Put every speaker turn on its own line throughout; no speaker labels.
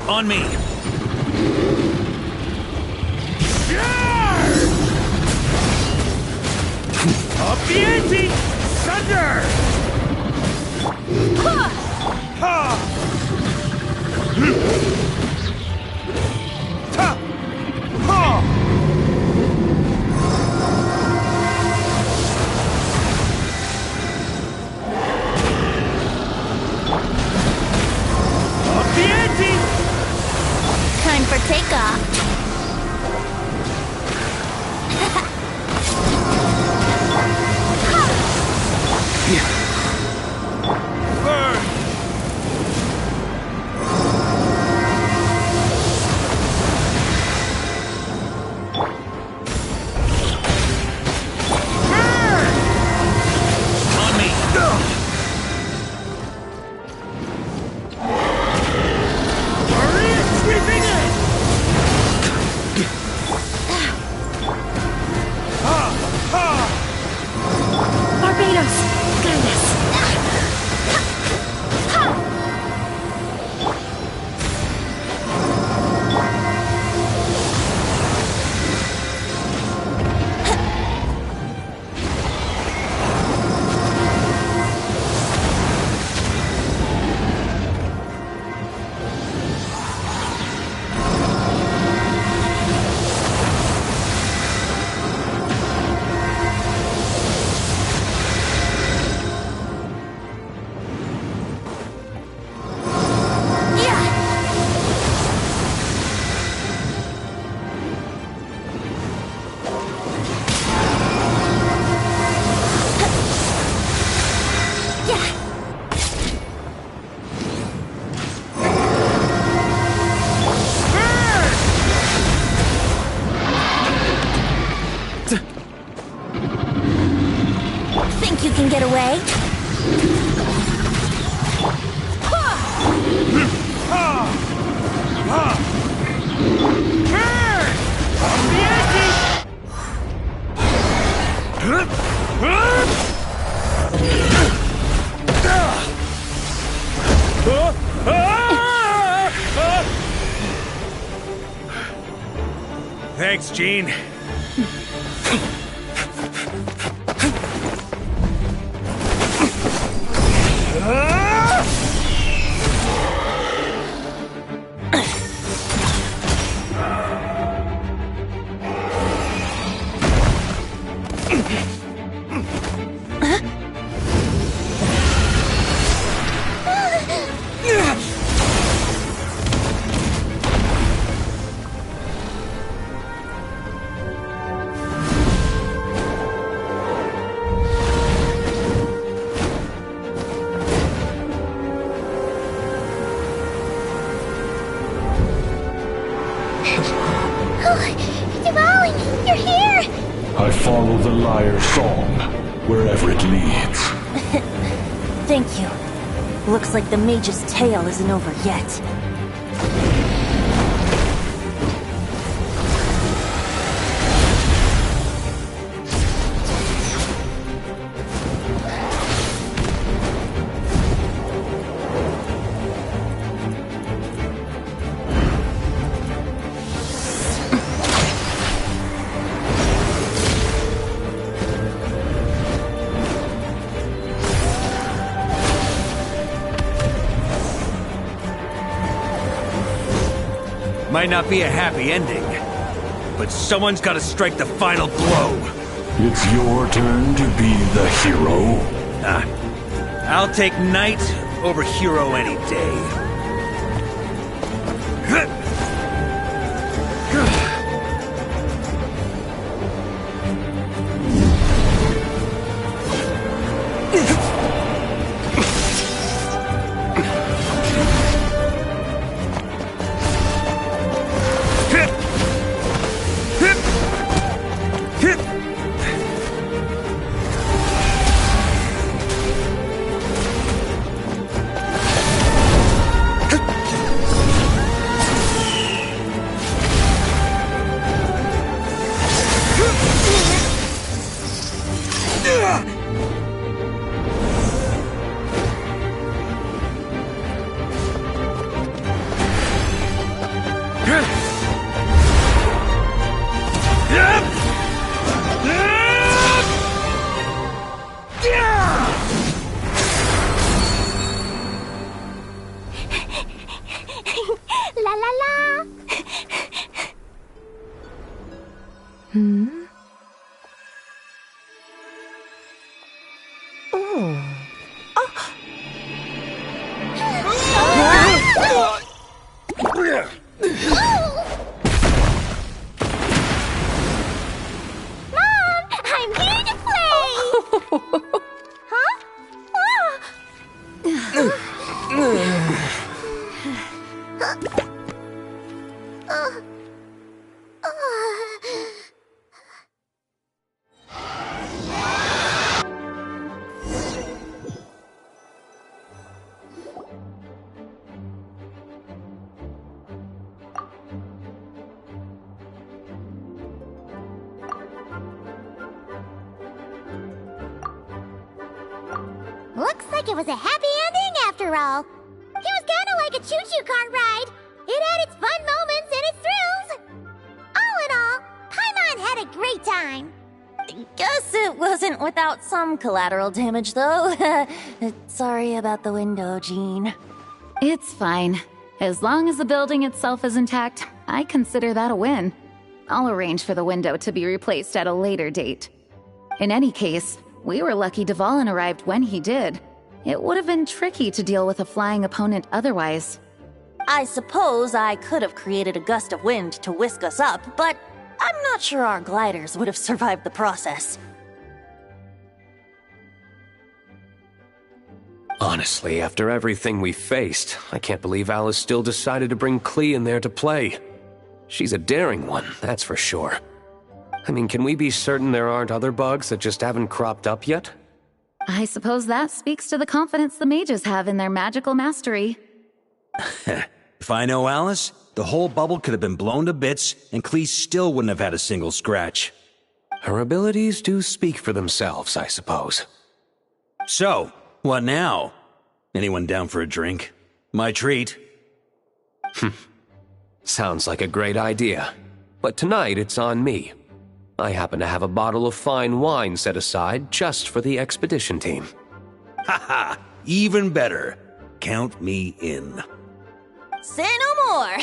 On me. Up the ante! Thunder! Ha! Ha! Ta! Ha! Up the ante!
Time for takeoff.
Burn! Burn! On me! Hurry! Sweeping in! Ha! Ha!
Barbados, guide us. Think you can get away?
Thanks, Gene.
You're here!
I follow the lyre's song, wherever it leads.
Thank you. Looks like the mage's tale isn't over yet.
Might not be a happy ending, but someone's gotta strike the final blow.
It's your turn to be the hero.
I'll take knight over hero any day.
Looks like it was a happy ending after all. It was kind of like a choo-choo car ride. It had its fun moments and its thrills. All in all, Paimon had a great time.
Guess it wasn't without some collateral damage, though. Sorry about the window, Jean.
It's fine. As long as the building itself is intact, I consider that a win. I'll arrange for the window to be replaced at a later date. In any case, we were lucky Dvalin arrived when he did. It would have been tricky to deal with a flying opponent otherwise.
I suppose I could have created a gust of wind to whisk us up, but I'm not sure our gliders would have survived the process.
Honestly, after everything we faced, I can't believe Alice still decided to bring Klee in there to play. She's a daring one, that's for sure. I mean, can we be certain there aren't other bugs that just haven't cropped up yet?
I suppose that speaks to the confidence the mages have in their magical mastery.
If I know Alice, the whole bubble could have been blown to bits, and Klee still wouldn't have had a single scratch.
Her abilities do speak for themselves, I suppose.
So, what now? Anyone down for a drink? My treat.
Sounds like a great idea. But tonight it's on me. I happen to have a bottle of fine wine set aside just for the expedition team.
Haha, even better. Count me in.
Say no more!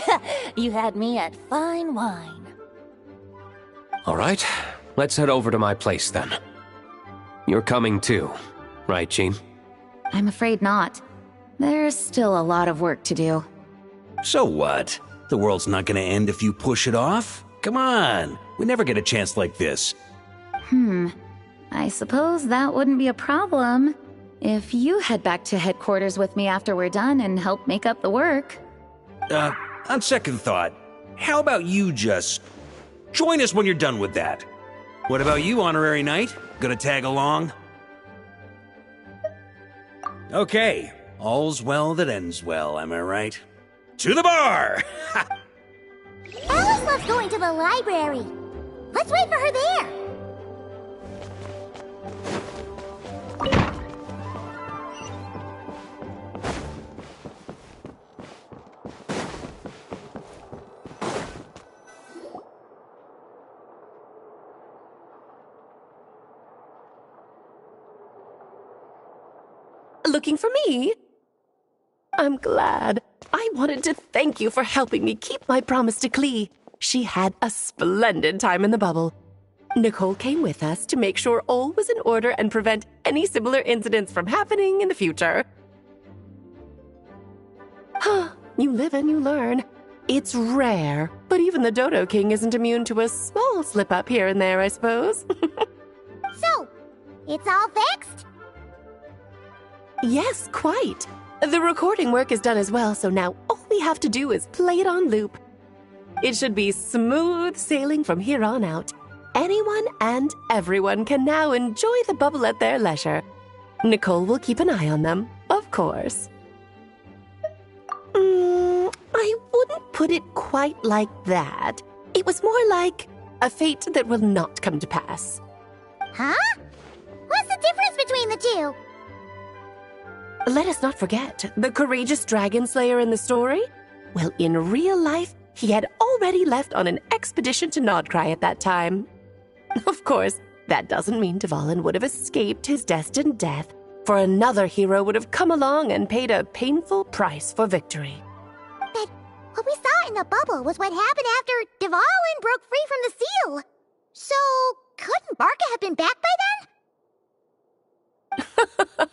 You had me at fine wine.
All right, let's head over to my place then. You're coming too, right, Jean?
I'm afraid not. There's still a lot of work to do.
So what? The world's not gonna end if you push it off? Come on, we never get a chance like this.
I suppose that wouldn't be a problem if you head back to headquarters with me after we're done and help make up the work.
On second thought, how about you just join us when you're done with that? What about you, Honorary Knight? Gonna tag along? Okay, all's well that ends well, am I right? To the bar!
Alice loves going to the library. Let's wait for her there.
Looking for me? I'm glad. I wanted to thank you for helping me keep my promise to Klee. She had a splendid time in the bubble. Nicole came with us to make sure all was in order and prevent any similar incidents from happening in the future. You live and you learn. It's rare, but even the Dodo King isn't immune to a small slip-up here and there, I suppose.
So, it's all fixed?
Yes, quite. The recording work is done as well, so now all we have to do is play it on loop. It should be smooth sailing from here on out. Anyone and everyone can now enjoy the bubble at their leisure. Nicole will keep an eye on them, of course. I wouldn't put it quite like that. It was more like a fate that will not come to pass.
Huh? What's the difference between the two?
Let us not forget the courageous dragon slayer in the story. Well, in real life, he had already left on an expedition to Nodcry at that time. Of course, that doesn't mean Dvalin would have escaped his destined death, for another hero would have come along and paid a painful price for victory.
But what we saw in the bubble was what happened after Dvalin broke free from the seal. So, couldn't Barca have been back by then?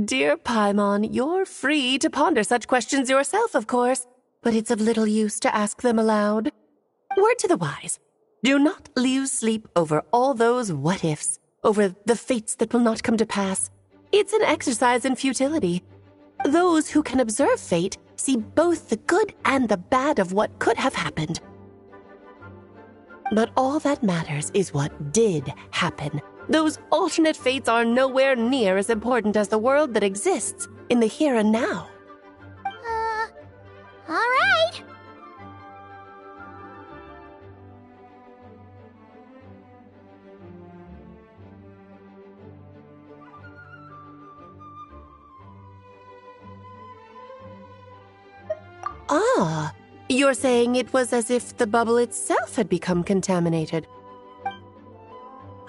Dear Paimon, you're free to ponder such questions yourself, of course, but it's of little use to ask them aloud. Word to the wise, do not lose sleep over all those what-ifs, over the fates that will not come to pass. It's an exercise in futility. Those who can observe fate see both the good and the bad of what could have happened. But all that matters is what did happen. Those alternate fates are nowhere near as important as the world that exists in the here and now. Ah, you're saying it was as if the bubble itself had become contaminated.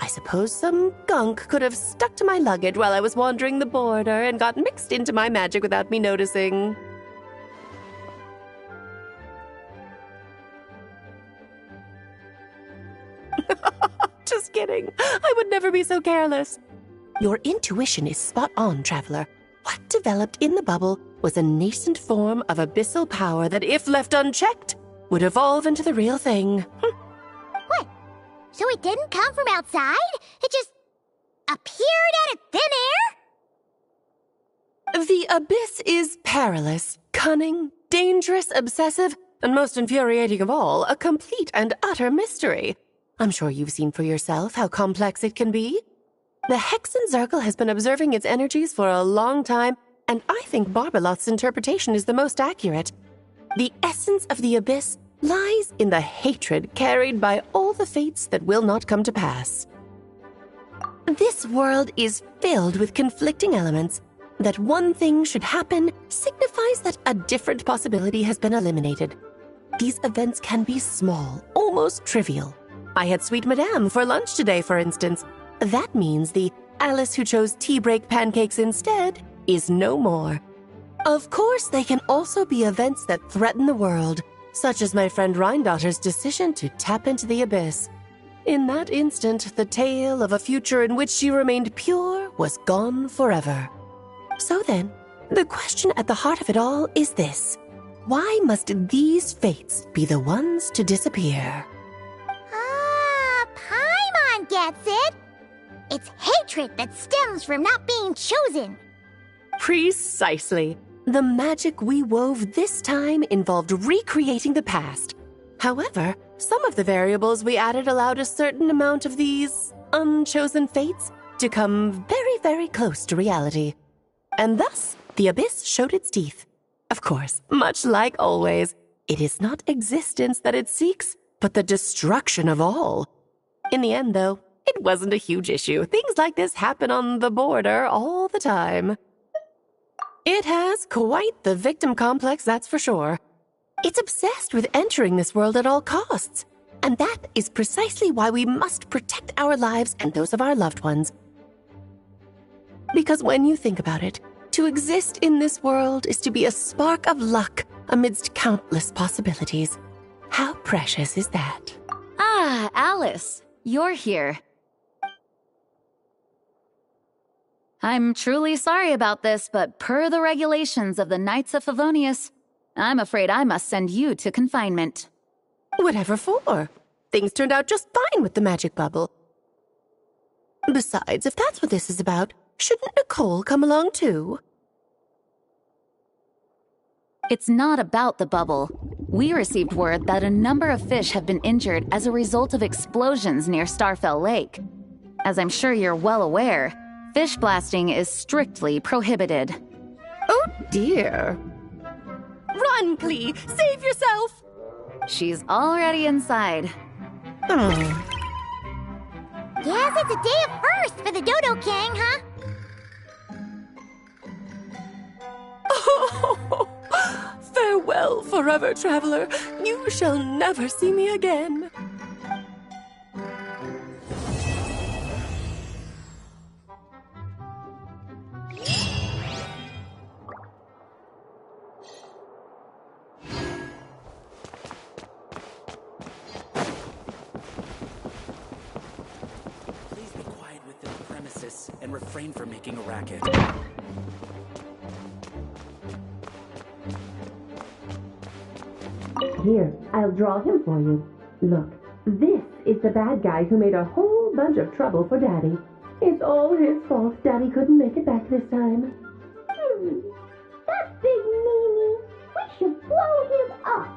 I suppose some gunk could have stuck to my luggage while I was wandering the border and got mixed into my magic without me noticing. Just kidding. I would never be so careless. Your intuition is spot on, Traveler. What developed in the bubble was a nascent form of abyssal power that, if left unchecked, would evolve into the real thing.
What? So it didn't come from outside? It just appeared out of thin air?
The abyss is perilous, cunning, dangerous, obsessive, and most infuriating of all, a complete and utter mystery. I'm sure you've seen for yourself how complex it can be. The Hexen Zircle has been observing its energies for a long time, and I think Barbalot's interpretation is the most accurate. The essence of the abyss lies in the hatred carried by all the fates that will not come to pass. This world is filled with conflicting elements. That one thing should happen signifies that a different possibility has been eliminated. These events can be small, almost trivial. I had Sweet Madame for lunch today, for instance. That means the Alice who chose tea break pancakes instead is no more. Of course, they can also be events that threaten the world, such as my friend Rhindotter's decision to tap into the abyss. In that instant, the tale of a future in which she remained pure was gone forever. So then, the question at the heart of it all is this. Why must these fates be the ones to disappear?
Ah, Paimon gets it! It's hatred that stems from not being chosen.
Precisely. The magic we wove this time involved recreating the past. However, some of the variables we added allowed a certain amount of these unchosen fates to come very, very close to reality. And thus, the abyss showed its teeth. Of course, much like always, it is not existence that it seeks, but the destruction of all. In the end, though, it wasn't a huge issue. Things like this happen on the border all the time. It has quite the victim complex, that's for sure. It's obsessed with entering this world at all costs. And that is precisely why we must protect our lives and those of our loved ones. Because when you think about it, to exist in this world is to be a spark of luck amidst countless possibilities. How precious is that?
Ah, Alice, you're here. I'm truly sorry about this, but per the regulations of the Knights of Favonius, I'm afraid I must send you to confinement.
Whatever for? Things turned out just fine with the magic bubble. Besides, if that's what this is about, shouldn't Nicole come along too?
It's not about the bubble. We received word that a number of fish have been injured as a result of explosions near Starfell Lake. As I'm sure you're well aware, fish blasting is strictly prohibited.
Oh dear. Run, Klee! Save yourself!
She's already inside.
Oh.
Guess it's a day of first for the Dodo King, huh?
Oh, farewell forever, traveler. You shall never see me again.
Please be quiet within the premises and refrain from making a racket.
Here, I'll draw him for you. Look, this is the bad guy who made a whole bunch of trouble for Daddy. It's all his fault Daddy couldn't make it back this time.
That big meanie! We should blow him up!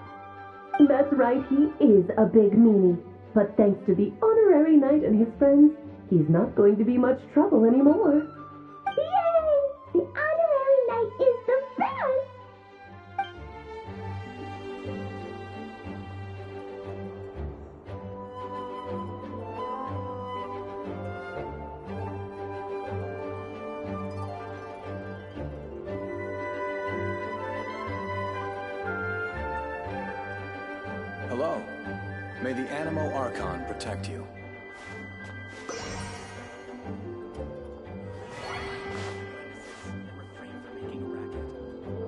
That's right, he is a big meanie. But thanks to the honorary knight and his friends, he's not going to be much trouble anymore.
Yay! The honorary knight is the best!
Hello. May the Animo Archon protect you.
And refrain from making a racket.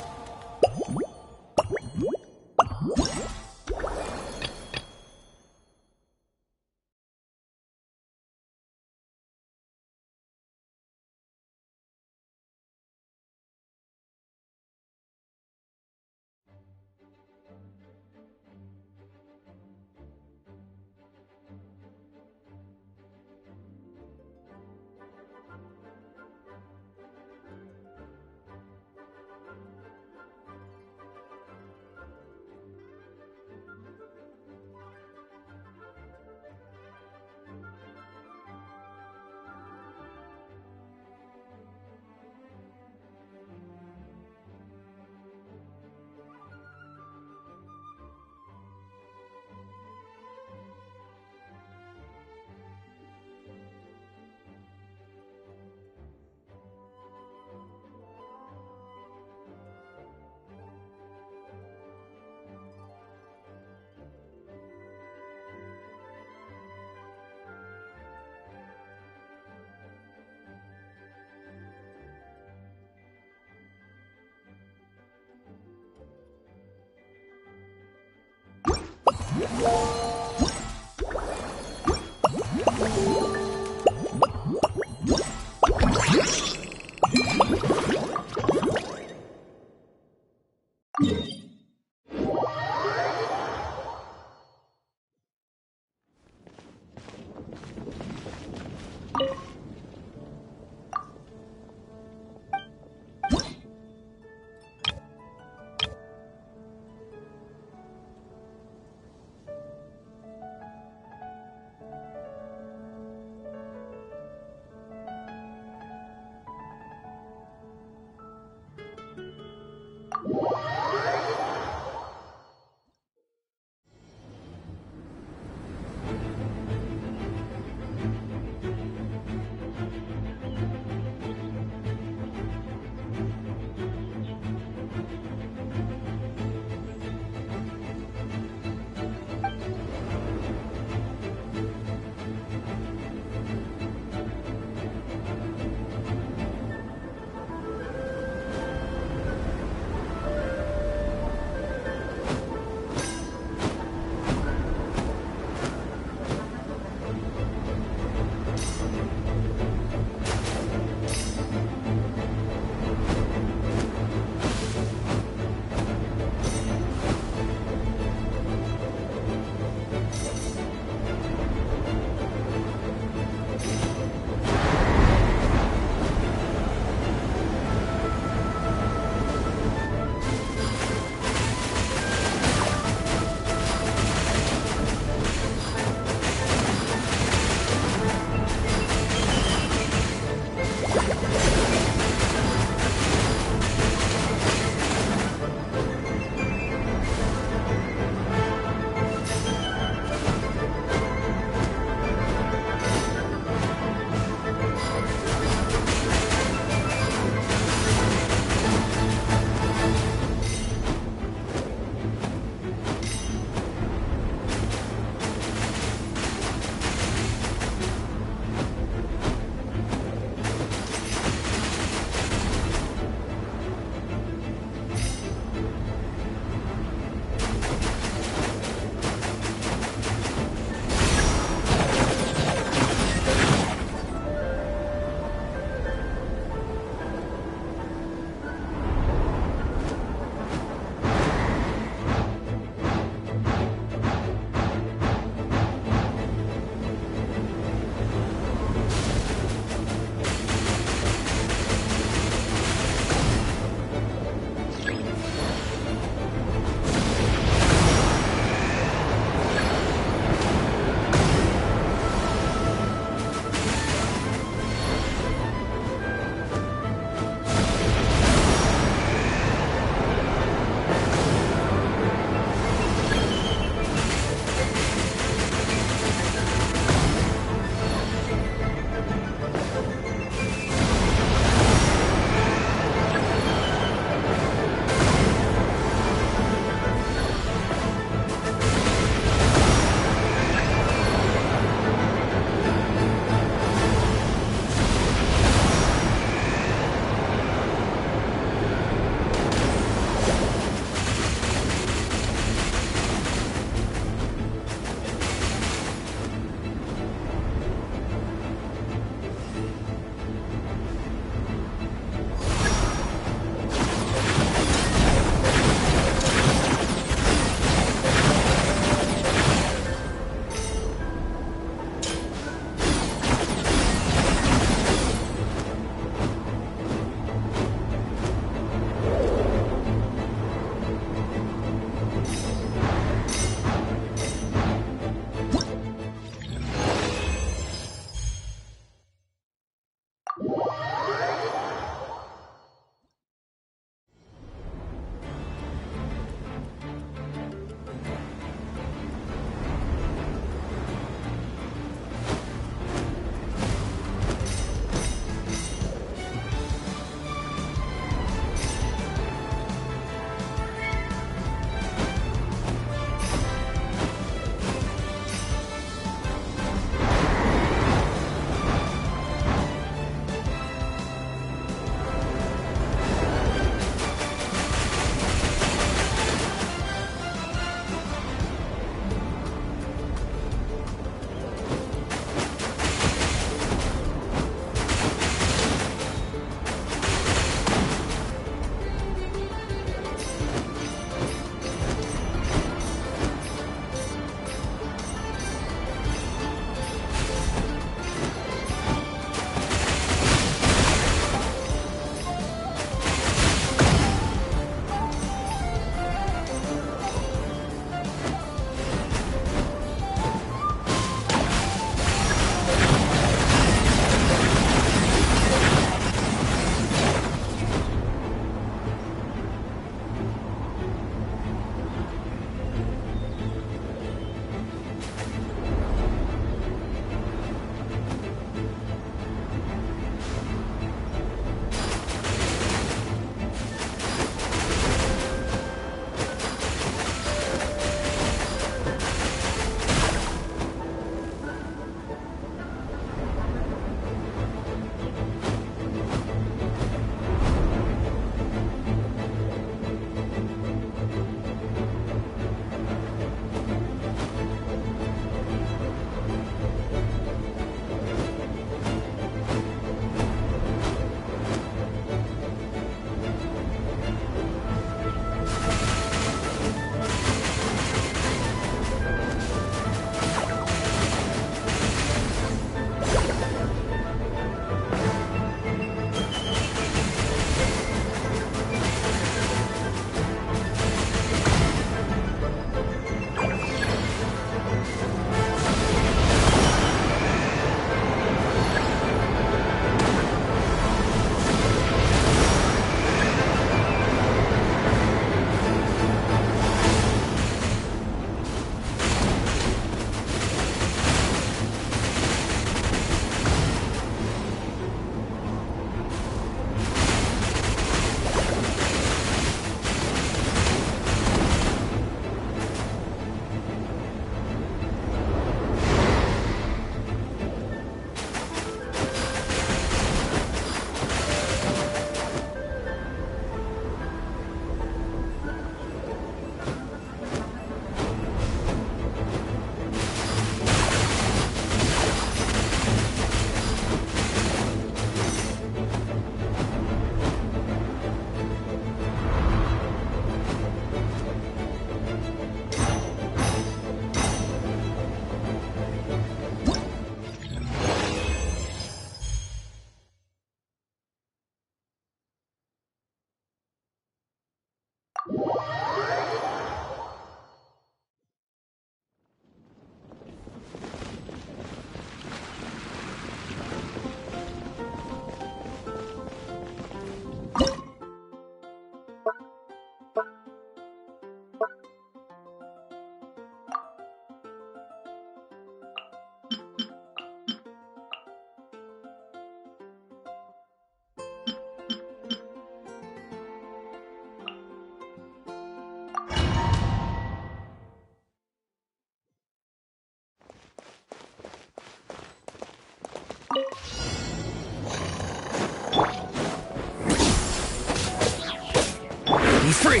free!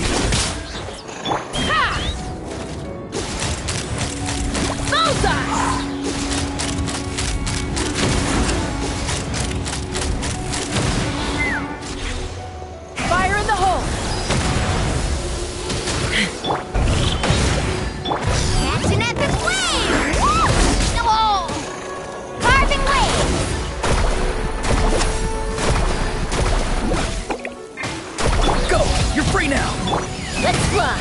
Ha! Bullseye! Fire in the hole!
Catch an epic wave! Whoa! Carving wave!
Go! You're free now!
Let's fly!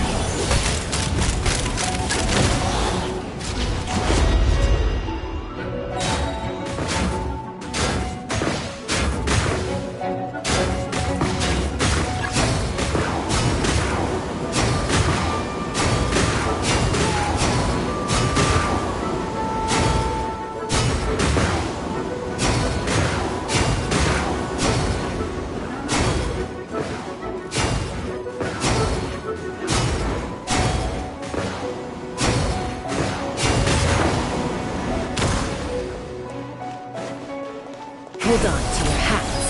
Hold on to your hats.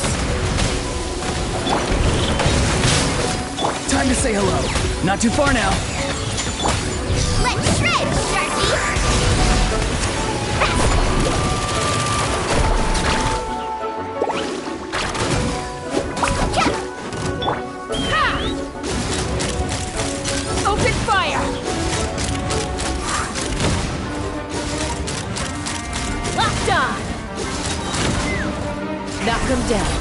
Time to say hello. Not too far now.
Let's shred, Sharky!
Ha! Open fire! Locked on! Knock him down.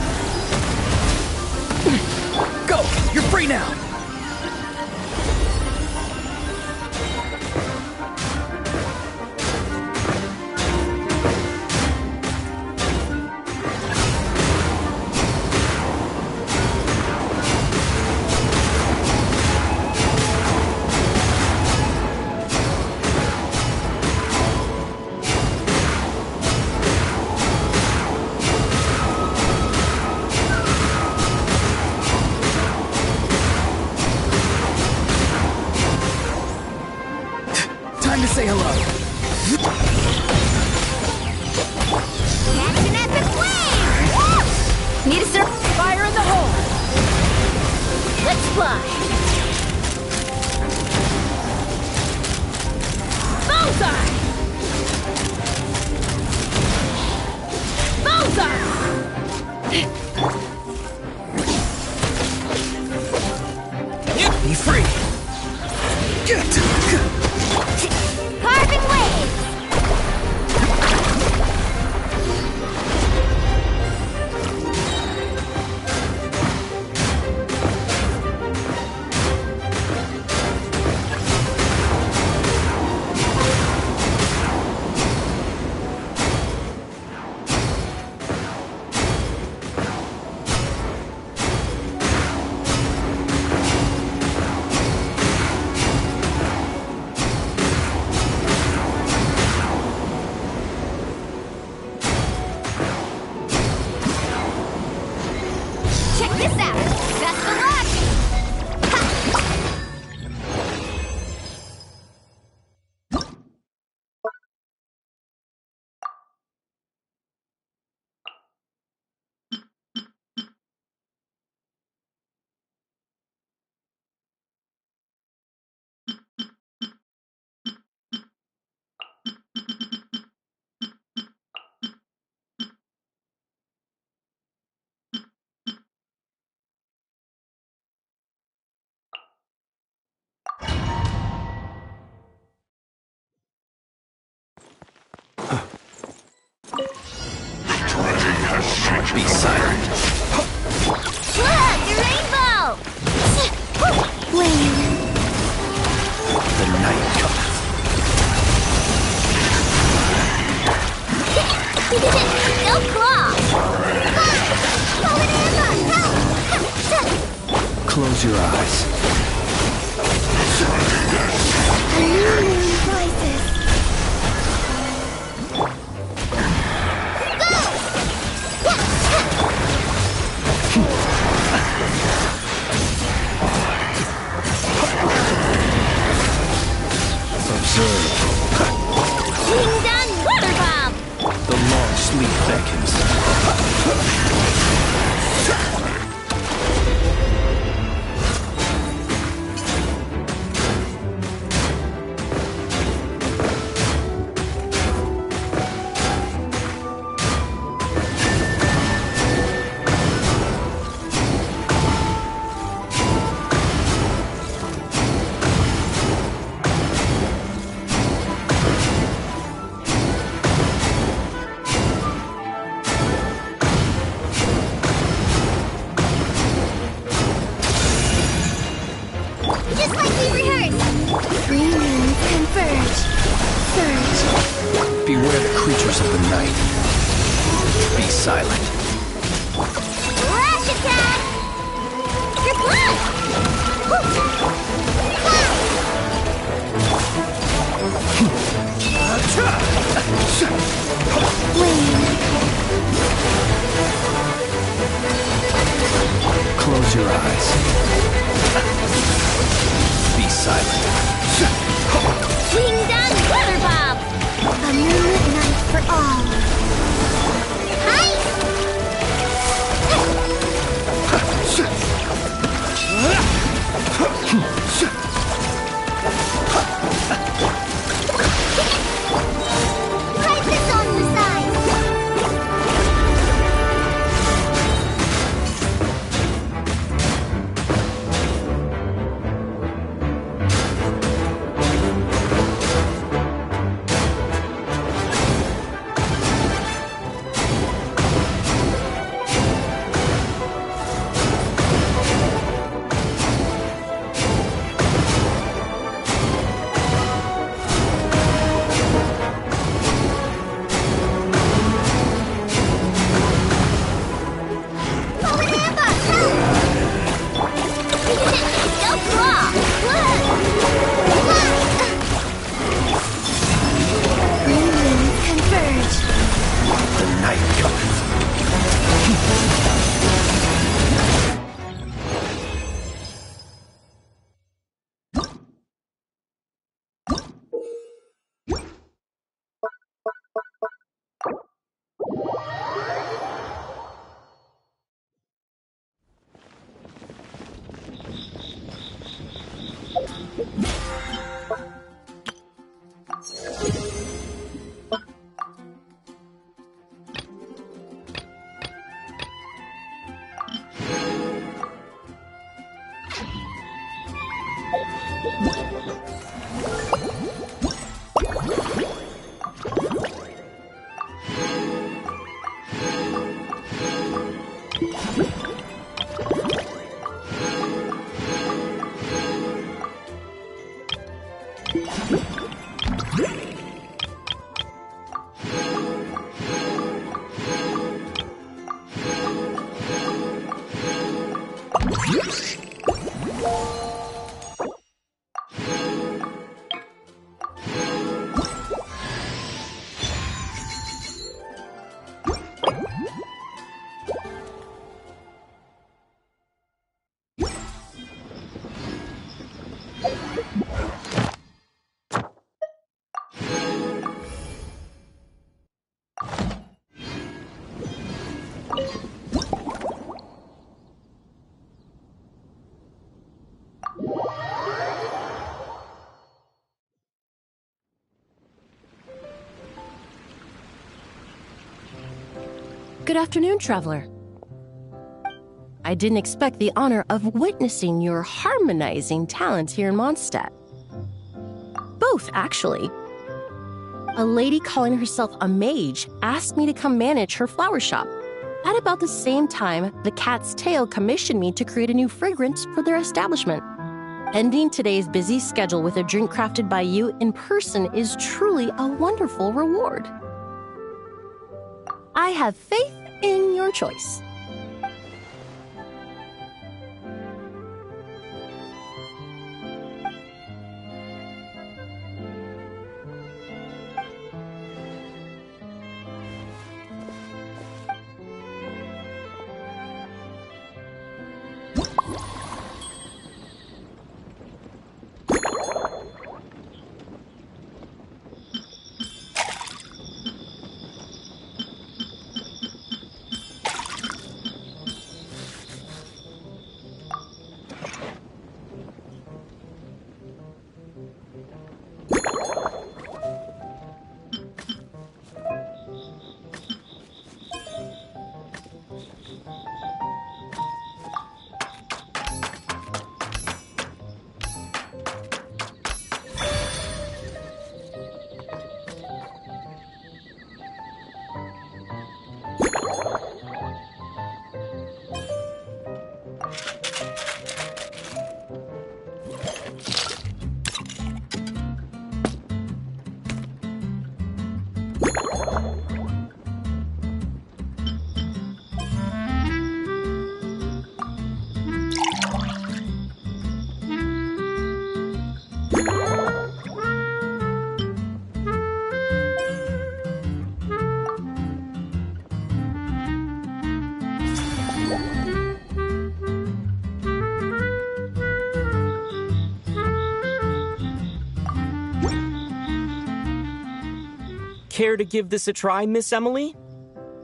Go! You're free now! Time to say hello.
Catch an epic wave!
Need a fire in the hole. Let's fly. Bullseye! Bullseye!
Be free! Get!
Carving wave! Check this out! Best of luck! Ha!
Be silent.
Look! A rainbow! Wait.
The night cometh.
No claw! Hold it in! Help!
Close your eyes.
Voices.
Observe.
Ding dong water bomb!
The long sleep beckons.
winds. Beware the creatures of the night. Be silent.
Rush attack! Your blood!
Close your eyes. Be silent.
Swing down Glitter Bob! A moonlit night for all. Hi! Right this on the side!
Good afternoon, traveler. I didn't expect the honor of witnessing your harmonizing talents here in Mondstadt. Both, actually. A lady calling herself a mage asked me to come manage her flower shop. At about the same time, the Cat's Tail commissioned me to create a new fragrance for their establishment. Ending today's busy schedule with a drink crafted by you in person is truly a wonderful reward. I have faith in your choice.
Care to give this a try, Miss Emily?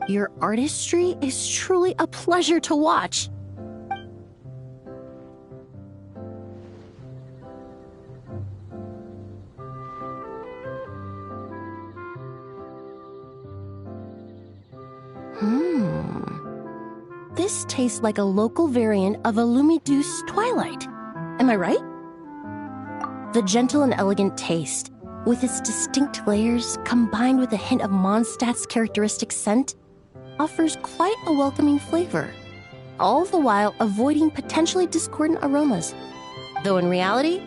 Your artistry is truly a pleasure to watch. This tastes like a local variant of a Lumideuse Twilight. Am I right? The gentle and elegant taste, with its distinct layers combined with a hint of Mondstadt's characteristic scent, offers quite a welcoming flavor, all the while avoiding potentially discordant aromas. Though in reality,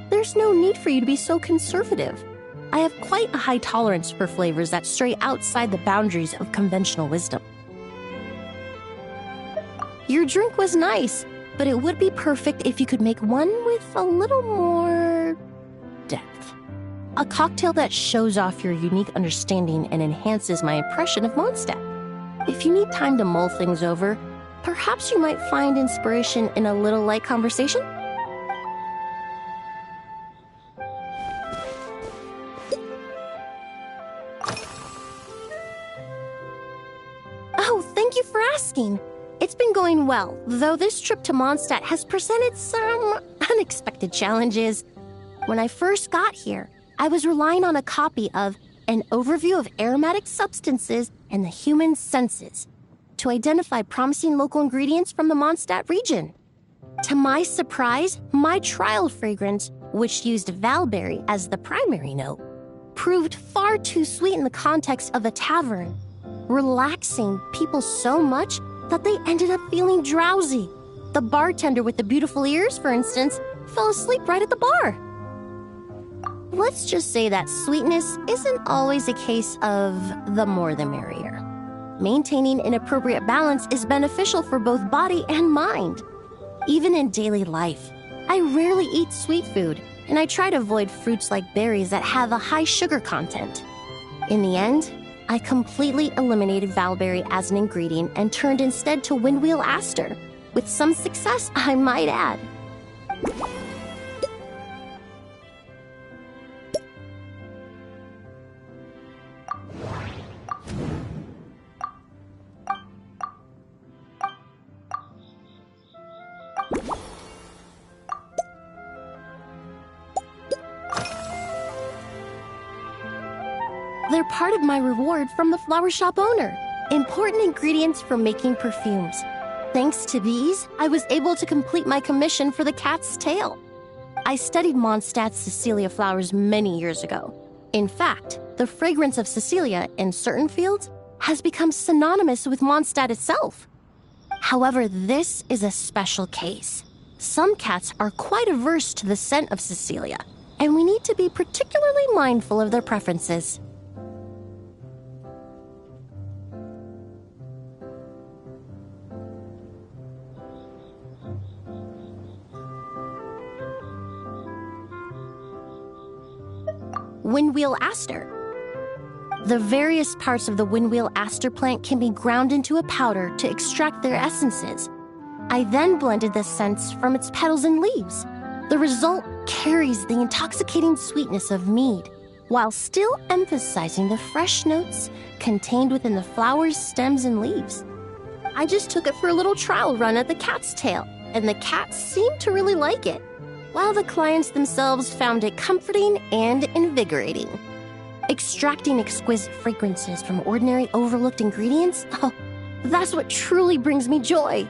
there's no need for you to be so conservative. I have quite a high tolerance for flavors that stray outside the boundaries of conventional wisdom. Your drink was nice, but it would be perfect if you could make one with a little more depth. A cocktail that shows off your unique understanding and enhances my impression of Mondstadt. If you need time to mull things over, perhaps you might find inspiration in a little light conversation? Oh, thank you for asking. It's been going well, though this trip to Mondstadt has presented some unexpected challenges. When I first got here, I was relying on a copy of An Overview of Aromatic Substances and the Human Senses to identify promising local ingredients from the Mondstadt region. To my surprise, my trial fragrance, which used valberry as the primary note, proved far too sweet in the context of a tavern, relaxing people so much that they ended up feeling drowsy. The bartender with the beautiful ears, for instance, fell asleep right at the bar. Let's just say that sweetness isn't always a case of the more the merrier. Maintaining an appropriate balance is beneficial for both body and mind. Even in daily life, I rarely eat sweet food, and I try to avoid fruits like berries that have a high sugar content. In the end, I completely eliminated valberry as an ingredient and turned instead to windwheel aster, with some success, I might add. They're part of my reward from the flower shop owner. Important ingredients for making perfumes. Thanks to these, I was able to complete my commission for the cat's tail. I studied Mondstadt's Cecilia flowers many years ago. In fact, the fragrance of Cecilia in certain fields has become synonymous with Mondstadt itself. However, this is a special case. Some cats are quite averse to the scent of Cecilia, and we need to be particularly mindful of their preferences. Windwheel aster. The various parts of the windwheel aster plant can be ground into a powder to extract their essences. I then blended the scents from its petals and leaves. The result carries the intoxicating sweetness of mead, while still emphasizing the fresh notes contained within the flower's stems and leaves. I just took it for a little trial run at the cat's tail, and the cats seemed to really like it, while the clients themselves found it comforting and invigorating. Extracting exquisite fragrances from ordinary overlooked ingredients, oh, that's what truly brings me joy.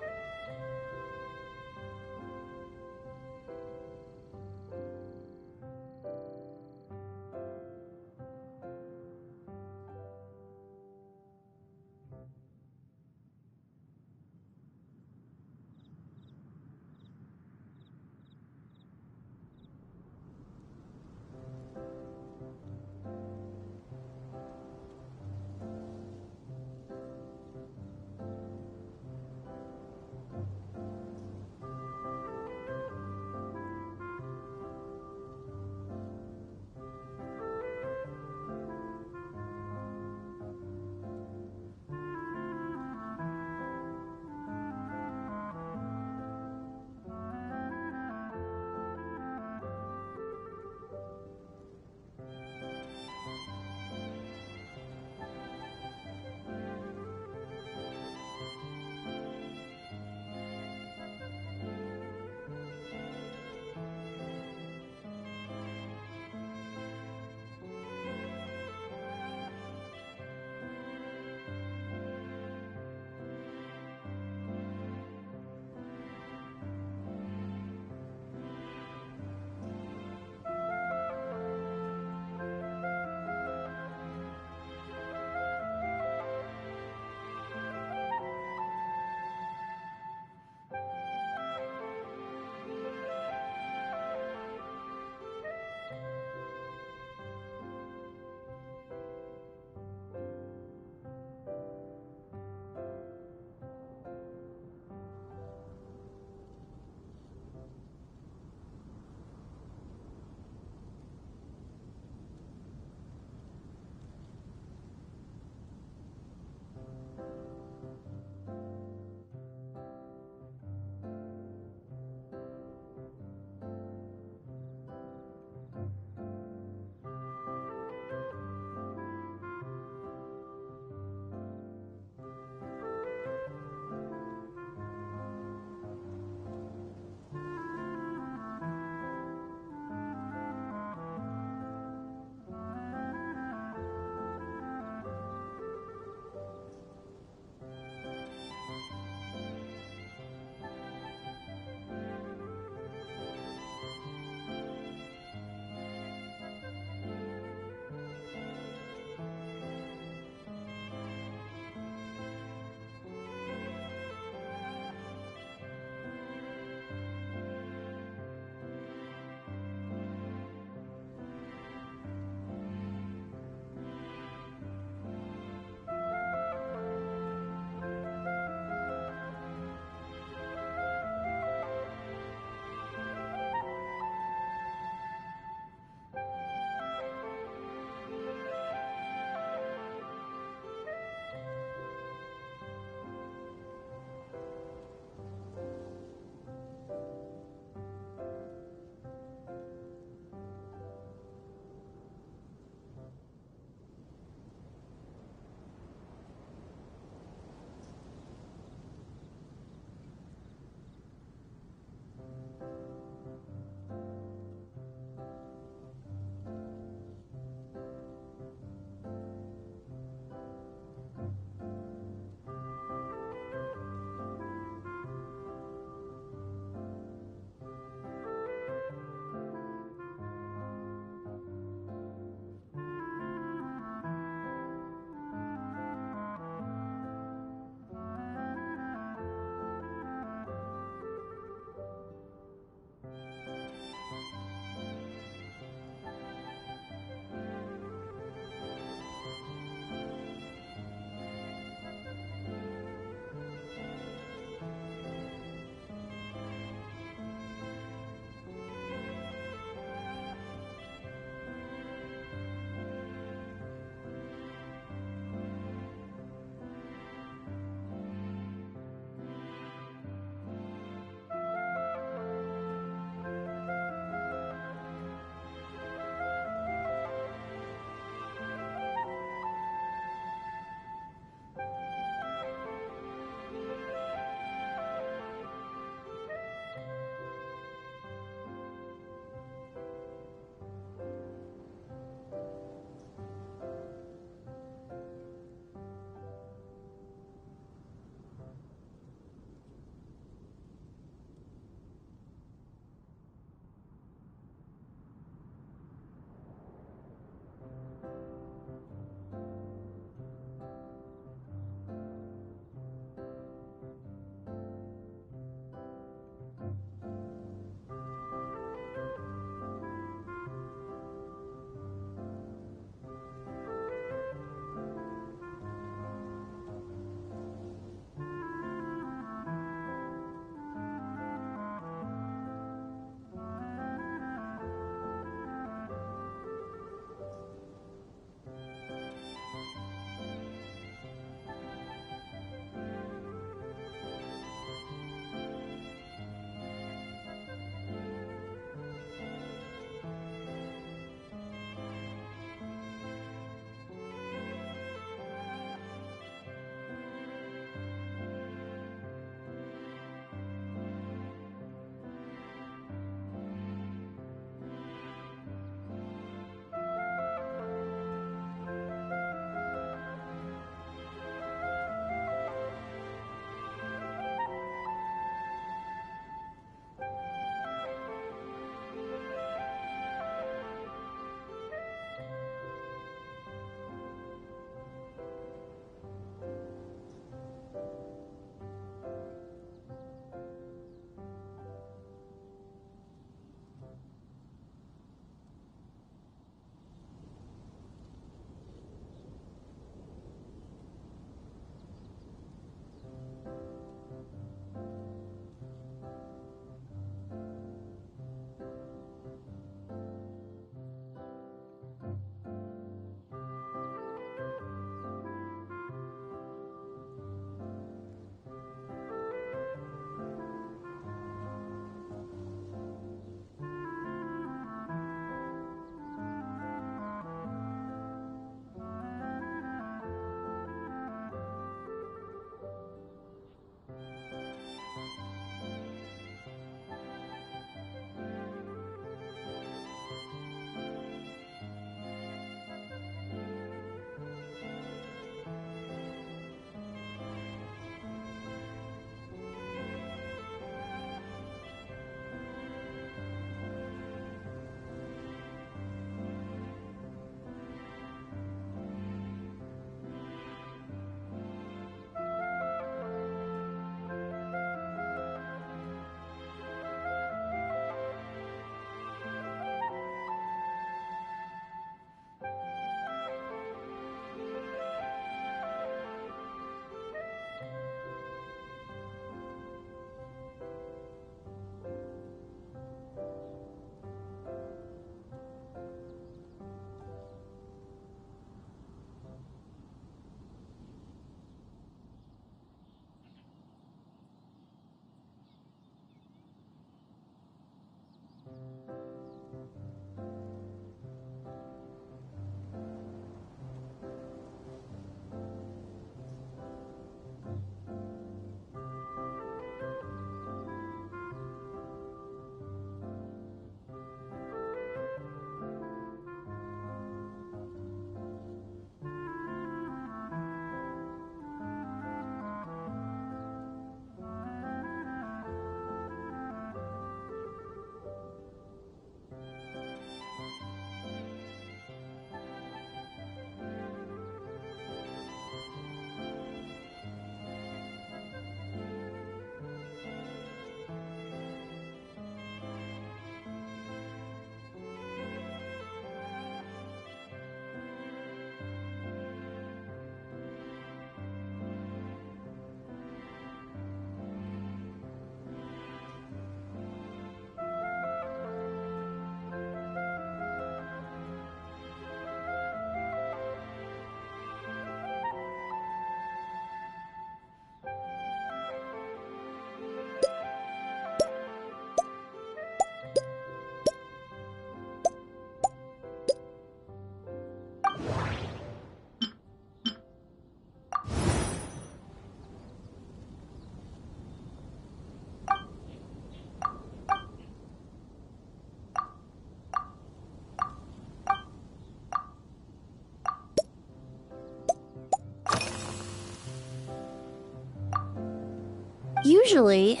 Usually,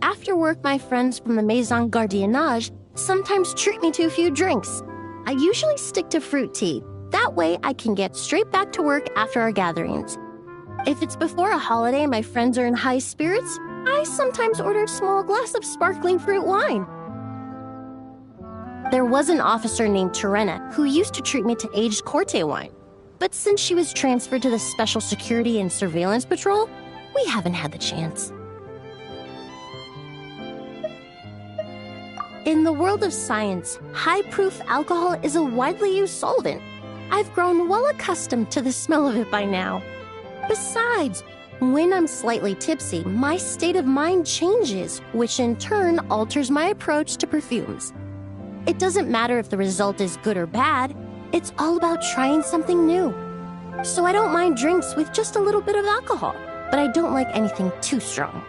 after work, my friends from the Maison Gardiennage sometimes treat me to a few drinks. I usually stick to fruit tea. That way, I can get straight back to work after our gatherings. If it's before a holiday and my friends are in high spirits, I sometimes order a small glass of sparkling fruit wine. There was an officer named Terena who used to treat me to aged Corte wine. But since she was transferred to the Special Security and Surveillance Patrol, we haven't had the chance. In the world of science, high-proof alcohol is a widely used solvent. I've grown well accustomed to the smell of it by now. Besides, when I'm slightly tipsy, my state of mind changes, which in turn alters my approach to perfumes. It doesn't matter if the result is good or bad, it's all about trying something new. So I don't mind drinks with just a little bit of alcohol, but I don't like anything too strong.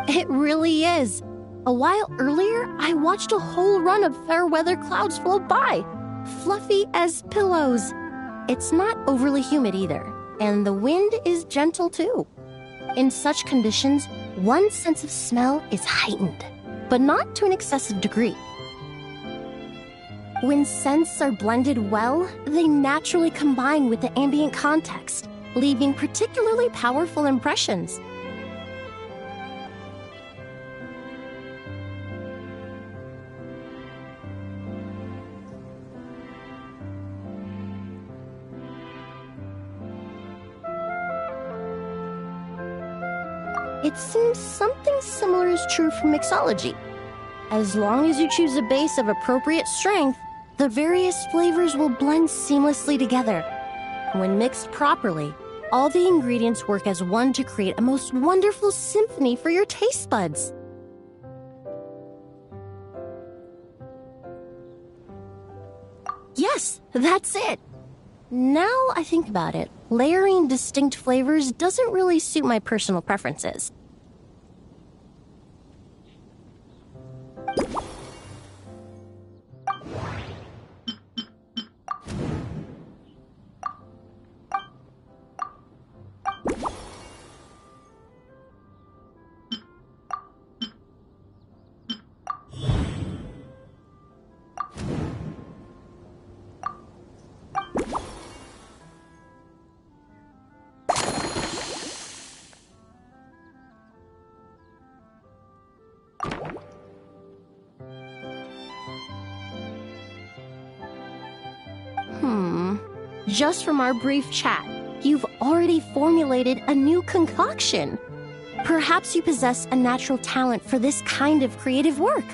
It really is. A while earlier, I watched a whole run of fair weather clouds float by, fluffy as pillows. It's not overly humid either, and the wind is gentle too. In such conditions, one's sense of smell is heightened, but not to an excessive degree. When scents are blended well, they naturally combine with the ambient context, leaving particularly powerful impressions. It seems something similar is true for mixology. As long as you choose a base of appropriate strength, the various flavors will blend seamlessly together. When mixed properly, all the ingredients work as one to create a most wonderful symphony for your taste buds. Yes, that's it. Now I think about it, layering distinct flavors doesn't really suit my personal preferences. Just from our brief chat, you've already formulated a new concoction. Perhaps you possess a natural talent for this kind of creative work.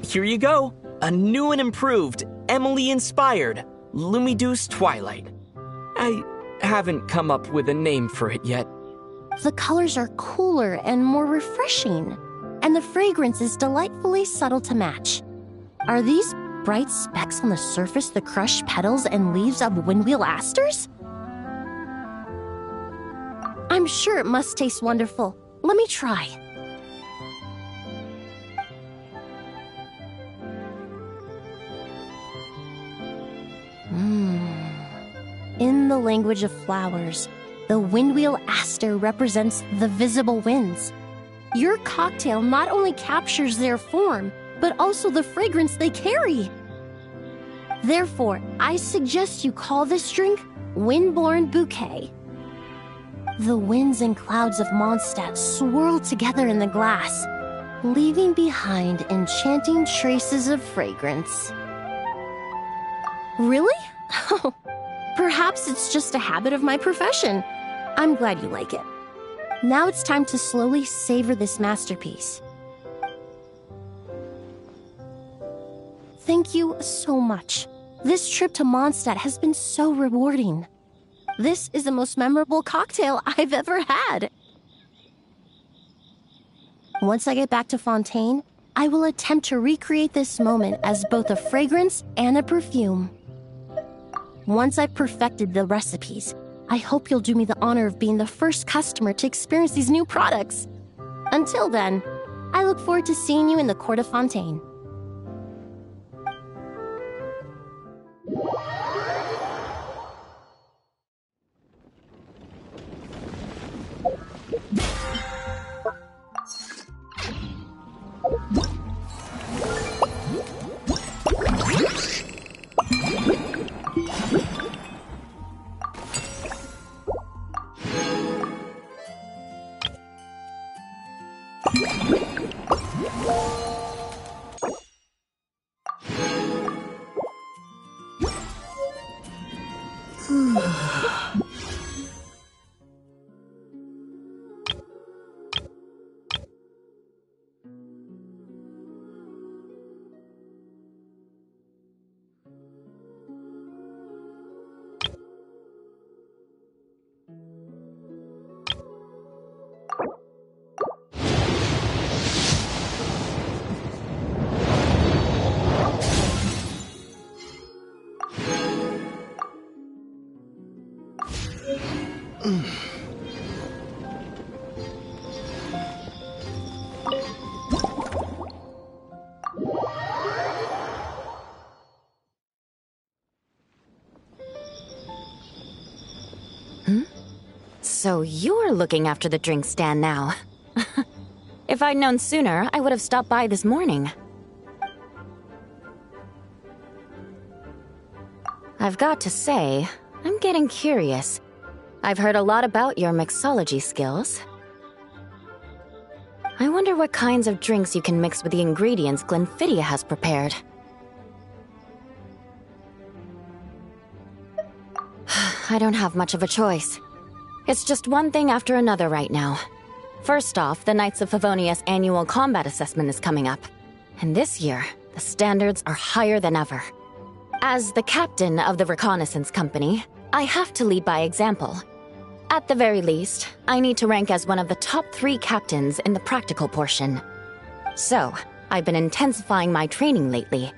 Here you go. A new and improved, Emily-inspired Lumideuse Twilight. I haven't come up with a name for it yet.
The colors are cooler and more refreshing, and the fragrance is delightfully subtle to match. Are these bright specks on the surface the crushed petals and leaves of windwheel asters? I'm sure it must taste wonderful. Let me try. In the language of flowers, the windwheel aster represents the visible winds. Your cocktail not only captures their form, but also the fragrance they carry. Therefore, I suggest you call this drink Windborne Bouquet. The winds and clouds of Mondstadt swirl together in the glass, leaving behind enchanting traces of fragrance. Really? Perhaps it's just a habit of my profession. I'm glad you like it. Now it's time to slowly savor this masterpiece. Thank you so much. This trip to Mondstadt has been so rewarding. This is the most memorable cocktail I've ever had. Once I get back to Fontaine, I will attempt to recreate this moment as both a fragrance and a perfume. Once I've perfected the recipes, I hope you'll do me the honor of being the first customer to experience these new products. Until then, I look forward to seeing you in the Court of Fontaine.
So you're looking after the drink stand now. If I'd known sooner, I would have stopped by this morning. I've got to say, I'm getting curious. I've heard a lot about your mixology skills. I wonder what kinds of drinks you can mix with the ingredients Glenfiddich has prepared. I don't have much of a choice. It's just one thing after another right now. First off, the Knights of Favonius annual combat assessment is coming up. And this year, the standards are higher than ever. As the captain of the reconnaissance company, I have to lead by example. At the very least, I need to rank as one of the top 3 captains in the practical portion. So, I've been intensifying my training lately.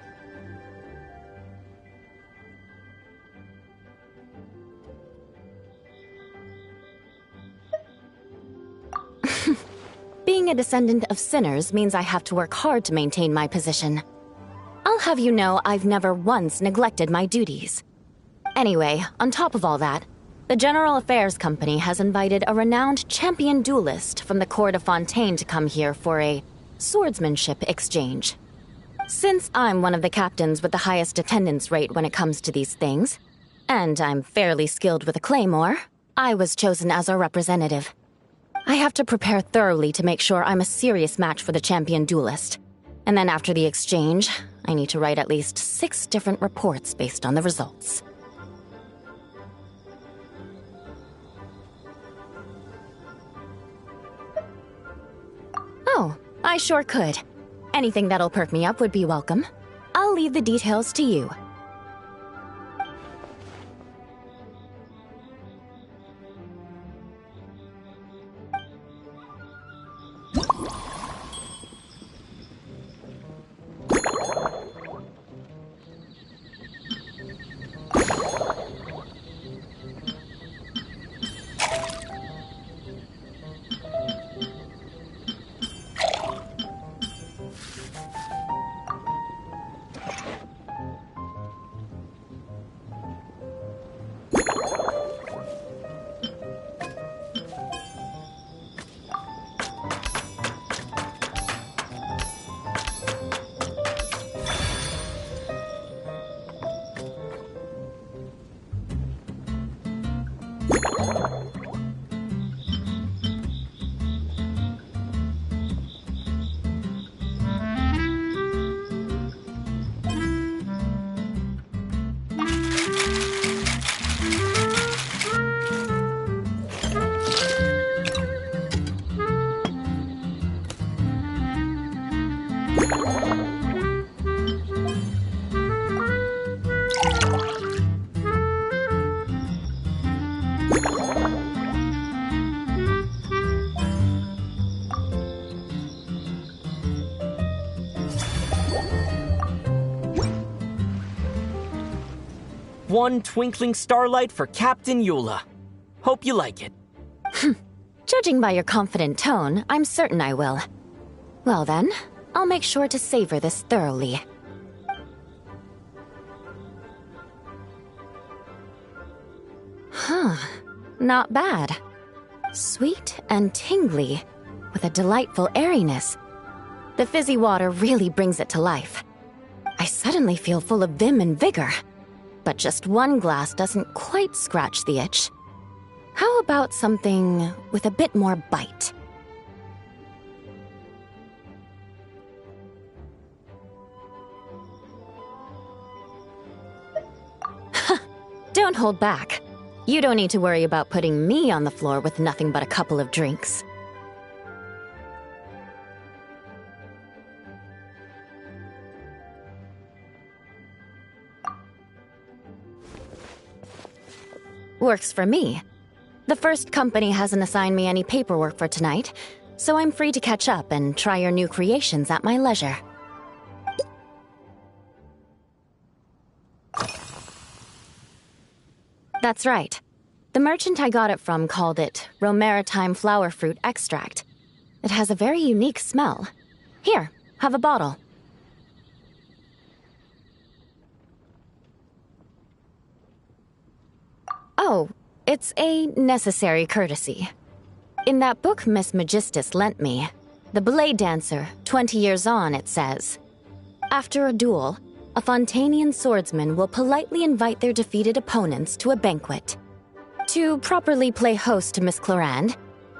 Being a descendant of sinners means I have to work hard to maintain my position. I'll have you know I've never once neglected my duties. Anyway, on top of all that, the General Affairs Company has invited a renowned champion duelist from the Court of Fontaine to come here for a swordsmanship exchange. Since I'm one of the captains with the highest attendance rate when it comes to these things, and I'm fairly skilled with a claymore, I was chosen as a representative. I have to prepare thoroughly to make sure I'm a serious match for the champion duelist. And then after the exchange, I need to write at least 6 different reports based on the results. Oh, I sure could. Anything that'll perk me up would be welcome. I'll leave the details to you.
One twinkling starlight for Captain Eula. Hope you like it.
Judging by your confident tone, I'm certain I will. Well then, I'll make sure to savor this thoroughly. Huh, not bad. Sweet and tingly, with a delightful airiness. The fizzy water really brings it to life. I suddenly feel full of vim and vigor. But just one glass doesn't quite scratch the itch. How about something with a bit more bite? Don't hold back. You don't need to worry about putting me on the floor with nothing but a couple of drinks. Works for me. The first company hasn't assigned me any paperwork for tonight, so I'm free to catch up and try your new creations at my leisure. That's right. The merchant I got it from called it Romaritime Flower Fruit Extract. It has a very unique smell. Here, have a bottle. Oh, it's a necessary courtesy. In that book Miss Magistus lent me, The Blade Dancer, 20 Years On, it says, after a duel, a Fontanian swordsman will politely invite their defeated opponents to a banquet. To properly play host to Miss Clorinde,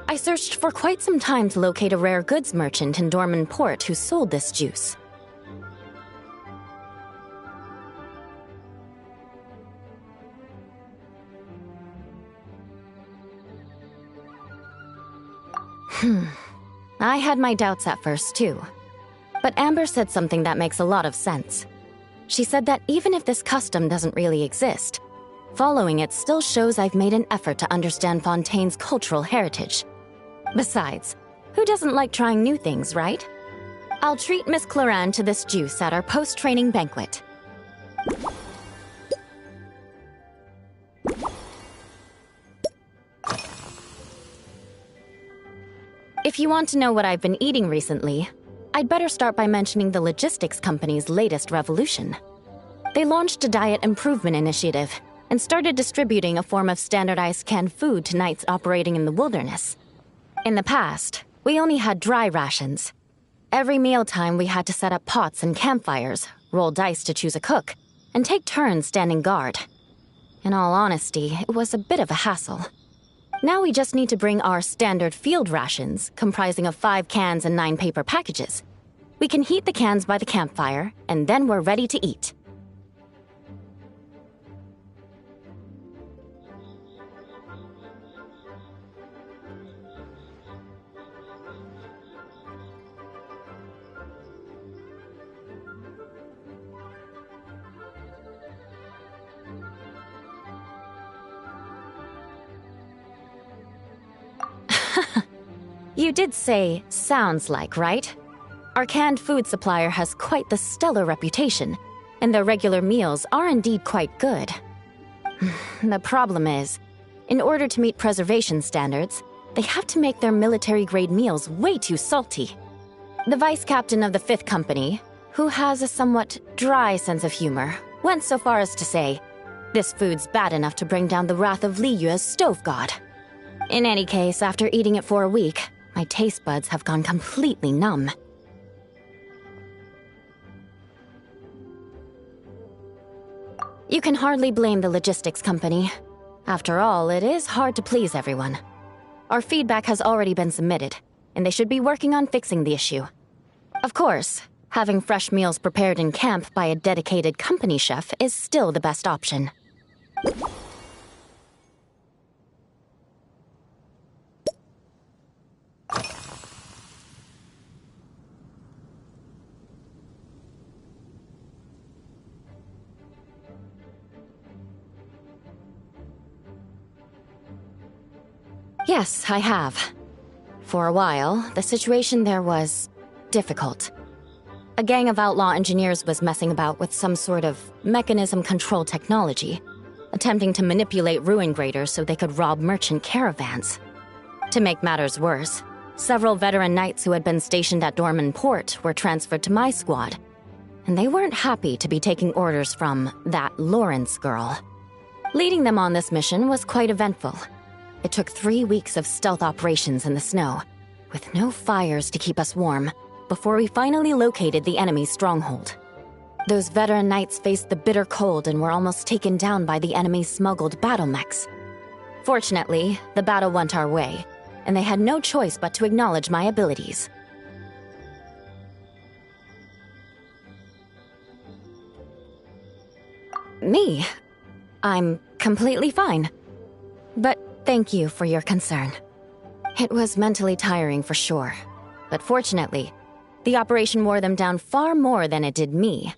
I searched for quite some time to locate a rare goods merchant in Dorman Port who sold this juice. I had my doubts at first, too. But Amber said something that makes a lot of sense. She said that even if this custom doesn't really exist, following it still shows I've made an effort to understand Fontaine's cultural heritage. Besides, who doesn't like trying new things, right? I'll treat Miss Clorinde to this juice at our post-training banquet. If you want to know what I've been eating recently, I'd better start by mentioning the logistics company's latest revolution. They launched a diet improvement initiative and started distributing a form of standardized canned food to knights operating in the wilderness. In the past, we only had dry rations. Every mealtime we had to set up pots and campfires, roll dice to choose a cook, and take turns standing guard. In all honesty, it was a bit of a hassle. Now we just need to bring our standard field rations, comprising of 5 cans and 9 paper packages. We can heat the cans by the campfire, and then we're ready to eat. You did say sounds like, right? Our canned food supplier has quite the stellar reputation, and their regular meals are indeed quite good. The problem is, in order to meet preservation standards, they have to make their military-grade meals way too salty. The vice captain of the 5th Company, who has a somewhat dry sense of humor, went so far as to say, this food's bad enough to bring down the wrath of Li Yue's stove god. In any case, after eating it for a week, my taste buds have gone completely numb. You can hardly blame the logistics company. After all, it is hard to please everyone. Our feedback has already been submitted, and they should be working on fixing the issue. Of course, having fresh meals prepared in camp by a dedicated company chef is still the best option. Yes, I have. For a while, the situation there was difficult. A gang of outlaw engineers was messing about with some sort of mechanism control technology, attempting to manipulate ruin graders so they could rob merchant caravans. To make matters worse, several veteran knights who had been stationed at Dorman Port were transferred to my squad, and they weren't happy to be taking orders from that Lawrence girl. Leading them on this mission was quite eventful. It took 3 weeks of stealth operations in the snow, with no fires to keep us warm, before we finally located the enemy's stronghold. Those veteran knights faced the bitter cold and were almost taken down by the enemy's smuggled battle mechs. Fortunately, the battle went our way, and they had no choice but to acknowledge my abilities. Me? I'm completely fine. But thank you for your concern. It was mentally tiring for sure, but fortunately, the operation wore them down far more than it did me.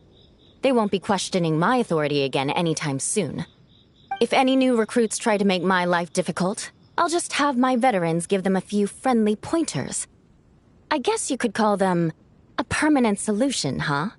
They won't be questioning my authority again anytime soon. If any new recruits try to make my life difficult, I'll just have my veterans give them a few friendly pointers. I guess you could call them a permanent solution, huh?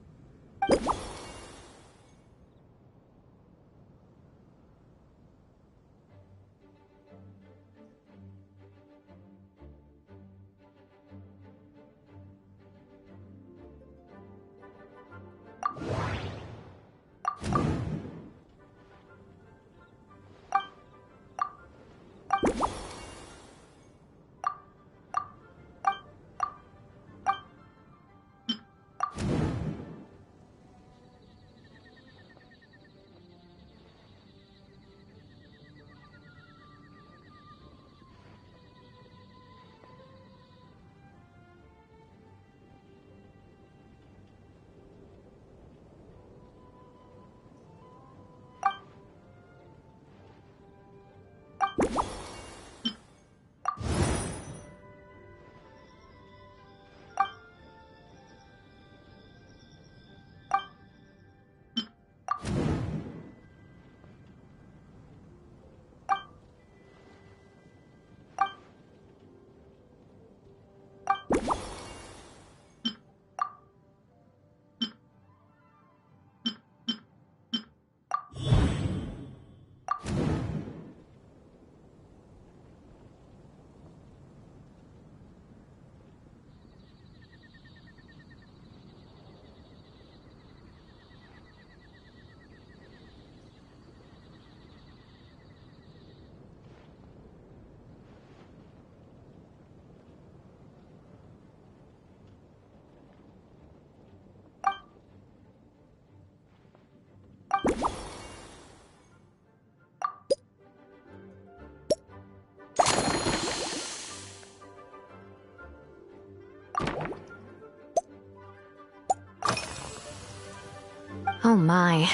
Oh my.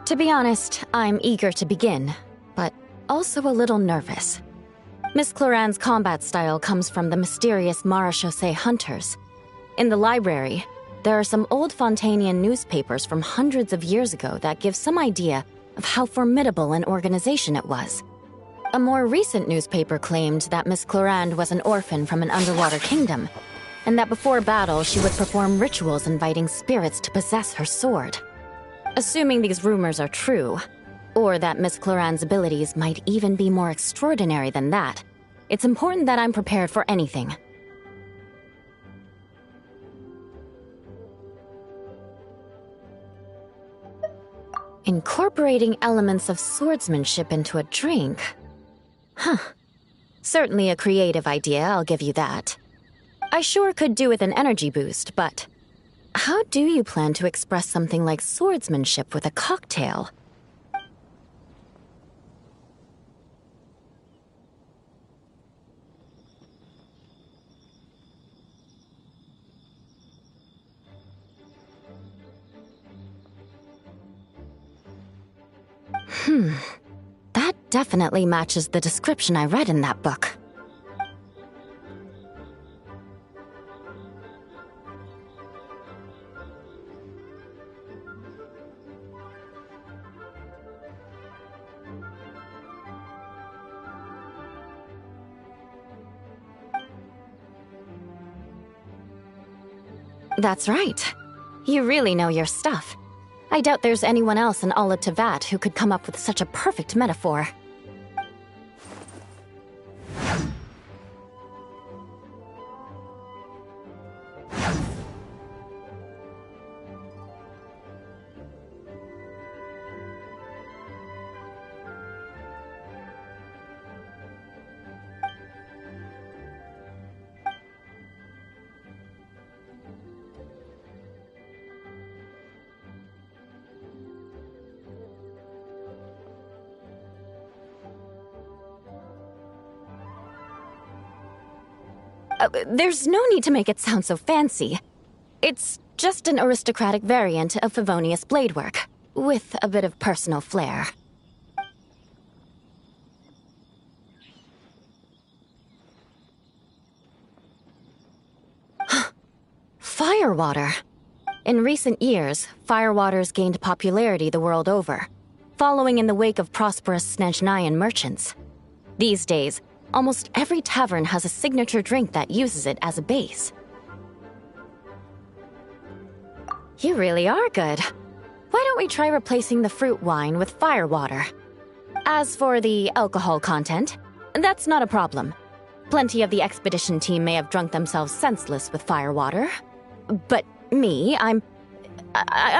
To be honest, I'm eager to begin, but also a little nervous. Miss Cloran's combat style comes from the mysterious Marechaussee hunters. In the library, there are some old Fontanian newspapers from hundreds of years ago that give some idea of how formidable an organization it was. A more recent newspaper claimed that Miss Clorinde was an orphan from an underwater kingdom, and that before battle she would perform rituals inviting spirits to possess her sword. Assuming these rumors are true, or that Miss Clorinde's abilities might even be more extraordinary than that, it's important that I'm prepared for anything. Incorporating elements of swordsmanship into a drink? Huh. Certainly a creative idea, I'll give you that. I sure could do with an energy boost, but how do you plan to express something like swordsmanship with a cocktail? That definitely matches the description I read in that book. That's right. You really know your stuff. I doubt there's anyone else in all of Tevat who could come up with such a perfect metaphor. There's no need to make it sound so fancy. It's just an aristocratic variant of Favonius bladework, with a bit of personal flair. Firewater. In recent years, firewaters gained popularity the world over, following in the wake of prosperous Snezhnayan merchants. These days, almost every tavern has a signature drink that uses it as a base. You really are good. Why don't we try replacing the fruit wine with firewater? As for the alcohol content, that's not a problem. Plenty of the expedition team may have drunk themselves senseless with firewater. But me, I'm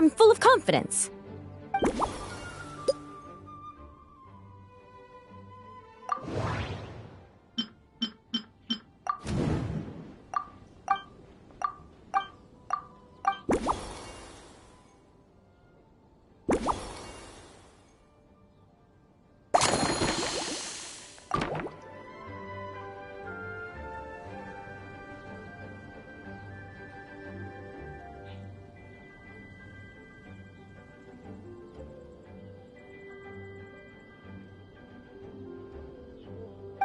full of confidence.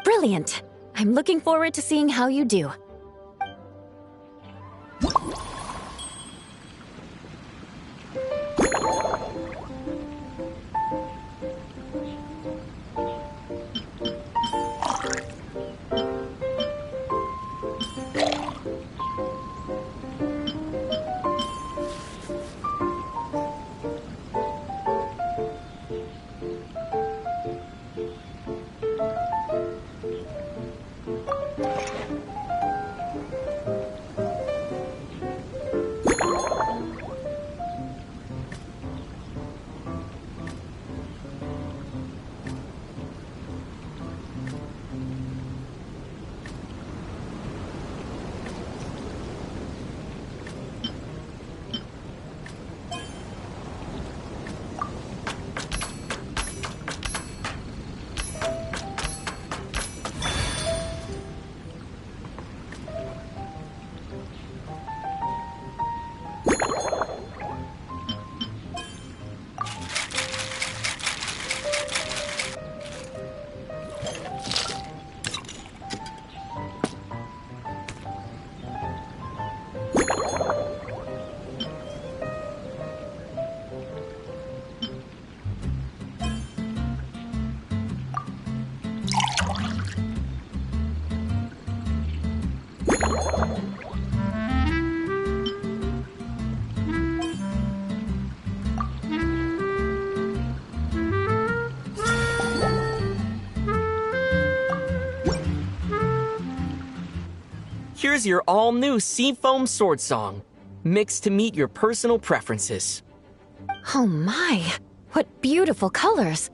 Brilliant! I'm looking forward to seeing how you do.
Here's your all-new Seafoam Sword Song, mixed to meet your personal preferences.
Oh my, what beautiful colors.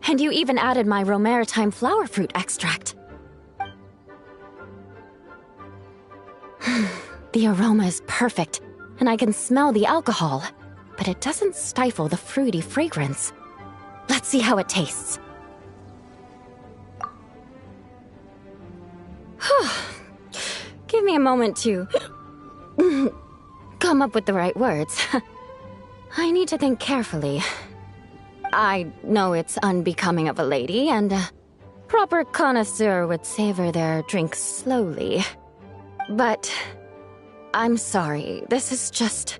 And you even added my Romaritime flower fruit extract. The aroma is perfect, and I can smell the alcohol, but it doesn't stifle the fruity fragrance. Let's see how it tastes. Give me a moment to come up with the right words. I need to think carefully. I know it's unbecoming of a lady, and a proper connoisseur would savor their drink slowly. But I'm sorry, this is just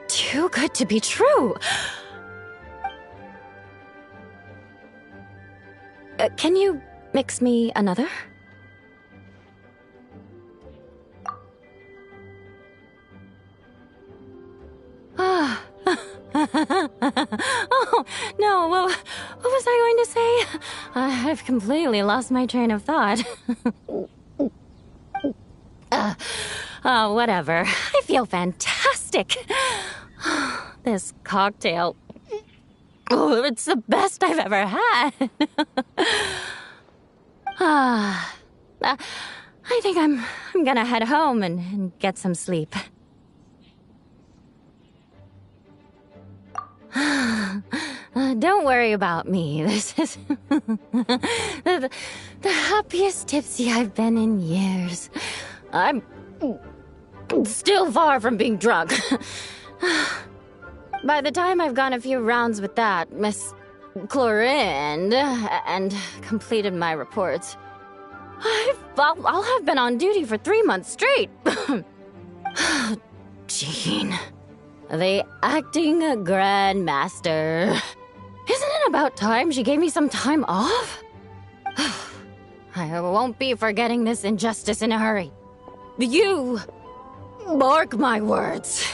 too good to be true. Can you mix me another? Oh, no, what was I going to say? I've completely lost my train of thought. Whatever. I feel fantastic. This cocktail... Oh, it's the best I've ever had. I think I'm gonna head home and get some sleep. Don't worry about me. This is the happiest tipsy I've been in years. I'm still far from being drunk. By the time I've gone a few rounds with that, Miss Chlorinde, and completed my reports, I'll have been on duty for 3 months straight. Jean. The acting grandmaster. Isn't it about time she gave me some time off? I won't be forgetting this injustice in a hurry. You mark my words.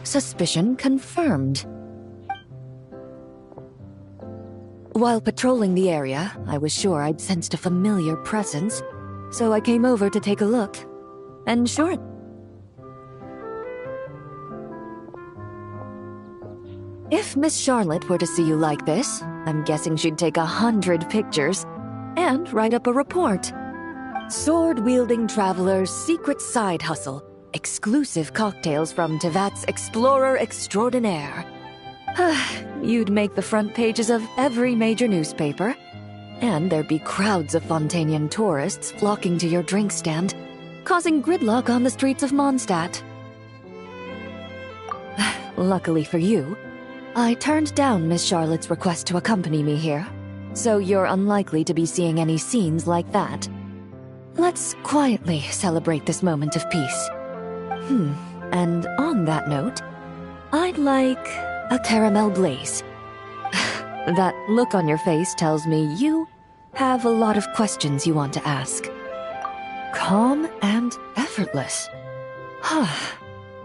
Suspicion confirmed. While patrolling the area, I was sure I'd sensed a familiar presence, so I came over to take a look. And sure... If Miss Charlotte were to see you like this, I'm guessing she'd take 100 pictures and write up a report. Sword-wielding traveler's secret side hustle. Exclusive cocktails from Tevat's Explorer Extraordinaire. You'd make the front pages of every major newspaper, and there'd be crowds of Fontanian tourists flocking to your drink stand, causing gridlock on the streets of Mondstadt. Luckily for you, I turned down Miss Charlotte's request to accompany me here, so you're unlikely to be seeing any scenes like that. Let's quietly celebrate this moment of peace. And on that note, I'd like a caramel blaze. That look on your face tells me you have a lot of questions you want to ask. Calm and effortless.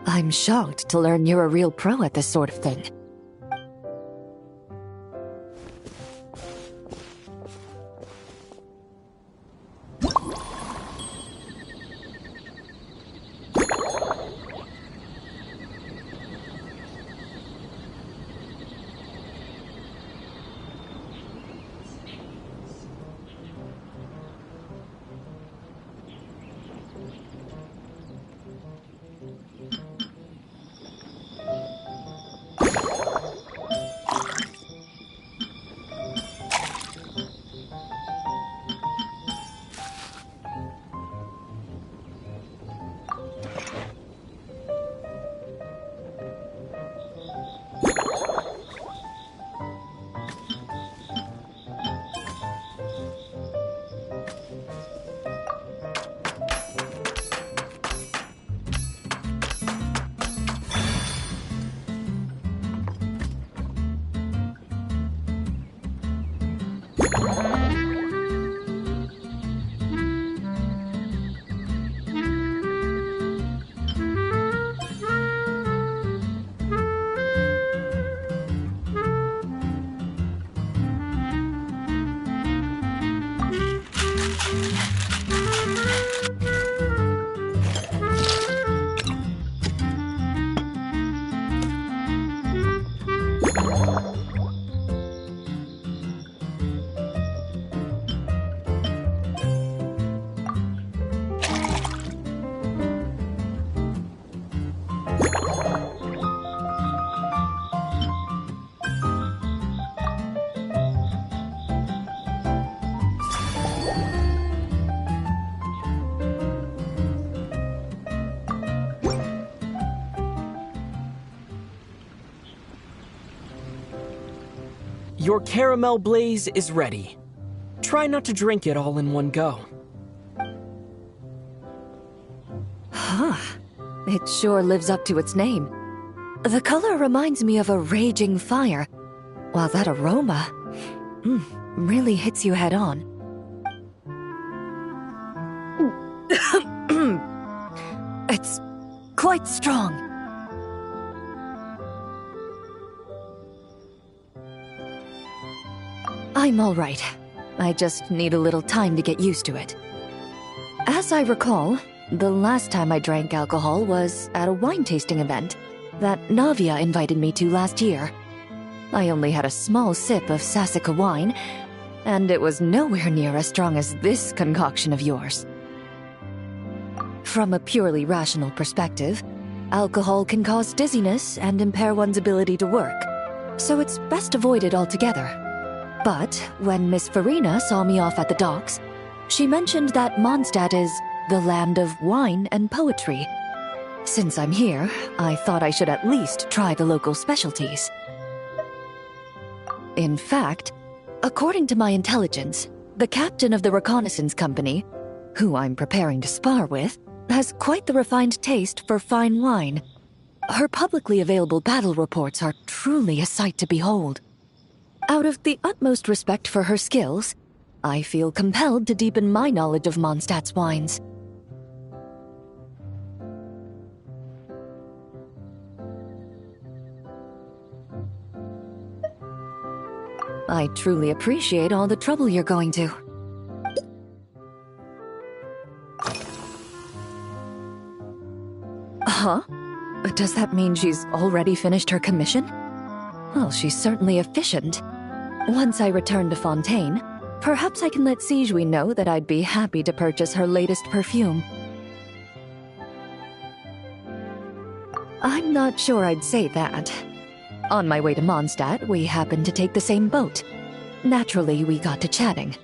I'm shocked to learn you're a real pro at this sort of thing.
Your caramel blaze is ready. Try not to drink it all in one go.
Huh. It sure lives up to its name. The color reminds me of a raging fire, while that aroma really hits you head on. It's quite strong. I'm all right. I just need a little time to get used to it. As I recall, the last time I drank alcohol was at a wine tasting event that Navia invited me to last year. I only had a small sip of Sassica wine, and it was nowhere near as strong as this concoction of yours. From a purely rational perspective, alcohol can cause dizziness and impair one's ability to work, so it's best avoided altogether. But when Miss Farina saw me off at the docks, she mentioned that Mondstadt is the land of wine and poetry. Since I'm here, I thought I should at least try the local specialties. In fact, according to my intelligence, the captain of the reconnaissance company, who I'm preparing to spar with, has quite the refined taste for fine wine. Her publicly available battle reports are truly a sight to behold. Out of the utmost respect for her skills, I feel compelled to deepen my knowledge of Mondstadt's wines. I truly appreciate all the trouble you're going to. Huh? Does that mean she's already finished her commission? Well, she's certainly efficient. Once I return to Fontaine, perhaps I can let Sigewinne know that I'd be happy to purchase her latest perfume. I'm not sure I'd say that. On my way to Mondstadt, we happened to take the same boat. Naturally, we got to chatting.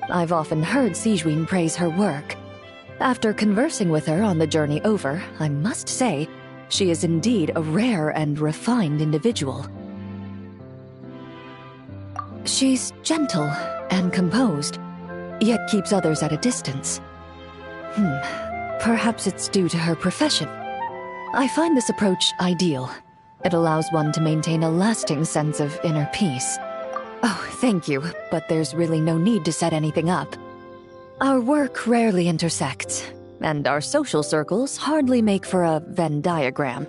I've often heard Sigewinne praise her work. After conversing with her on the journey over, I must say, she is indeed a rare and refined individual. She's gentle and composed, yet keeps others at a distance. Perhaps it's due to her profession. I find this approach ideal. It allows one to maintain a lasting sense of inner peace. Oh, thank you, but there's really no need to set anything up. Our work rarely intersects, and our social circles hardly make for a Venn diagram,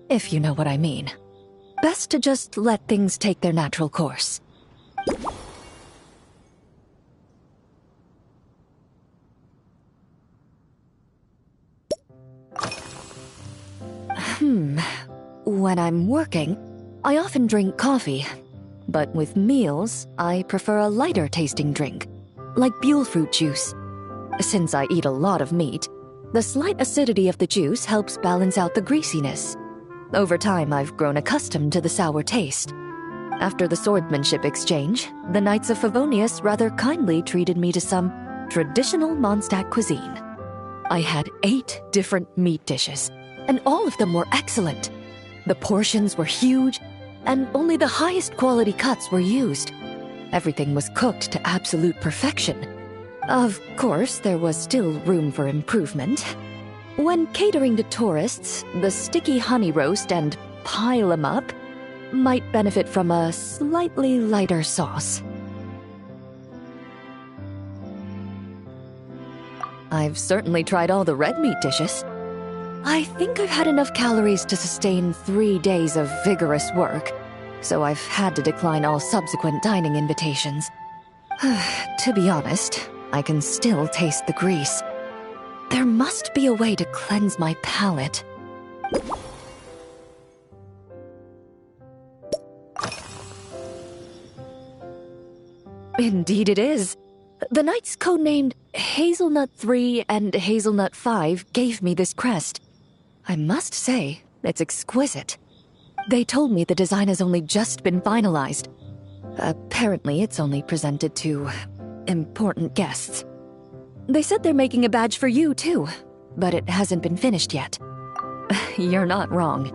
if you know what I mean. Best to just let things take their natural course. When I'm working, I often drink coffee. But with meals, I prefer a lighter tasting drink, like Buell fruit juice. Since I eat a lot of meat, the slight acidity of the juice helps balance out the greasiness. Over time, I've grown accustomed to the sour taste. After the swordsmanship exchange, the Knights of Favonius rather kindly treated me to some traditional Mondstadt cuisine. I had 8 different meat dishes, and all of them were excellent. The portions were huge, and only the highest quality cuts were used. Everything was cooked to absolute perfection. Of course, there was still room for improvement. When catering to tourists, the sticky honey roast and pile 'em up might benefit from a slightly lighter sauce. I've certainly tried all the red meat dishes. I think I've had enough calories to sustain 3 days of vigorous work, so I've had to decline all subsequent dining invitations. To be honest, I can still taste the grease. There must be a way to cleanse my palate. Indeed it is. The knights codenamed Hazelnut 3 and Hazelnut 5 gave me this crest. I must say, it's exquisite. They told me the design has only just been finalized. Apparently, it's only presented to important guests. They said they're making a badge for you, too, but it hasn't been finished yet. You're not wrong.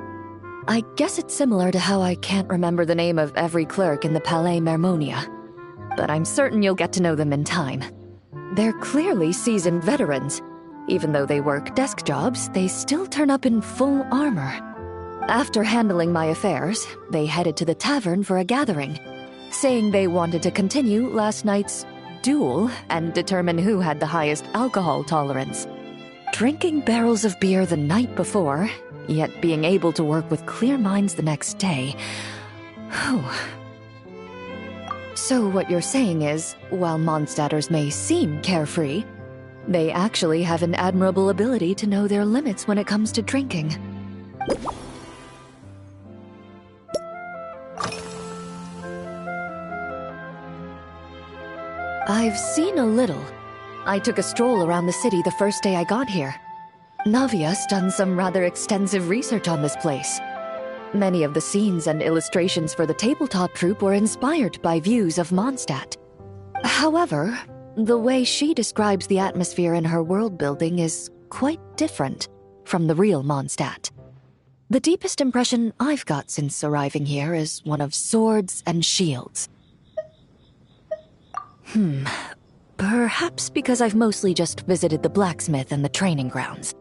I guess it's similar to how I can't remember the name of every clerk in the Palais Mermonia, but I'm certain you'll get to know them in time. They're clearly seasoned veterans. Even though they work desk jobs, they still turn up in full armor. After handling my affairs, they headed to the tavern for a gathering, saying they wanted to continue last night's duel and determine who had the highest alcohol tolerance. Drinking barrels of beer the night before, yet being able to work with clear minds the next day. Whew. So what you're saying is, while Mondstadters may seem carefree, they actually have an admirable ability to know their limits when it comes to drinking. I've seen a little. I took a stroll around the city the first day I got here. Navia's done some rather extensive research on this place. Many of the scenes and illustrations for the tabletop troupe were inspired by views of Mondstadt. However, the way she describes the atmosphere in her world building is quite different from the real Mondstadt. The deepest impression I've got since arriving here is one of swords and shields. Perhaps because I've mostly just visited the blacksmith and the training grounds.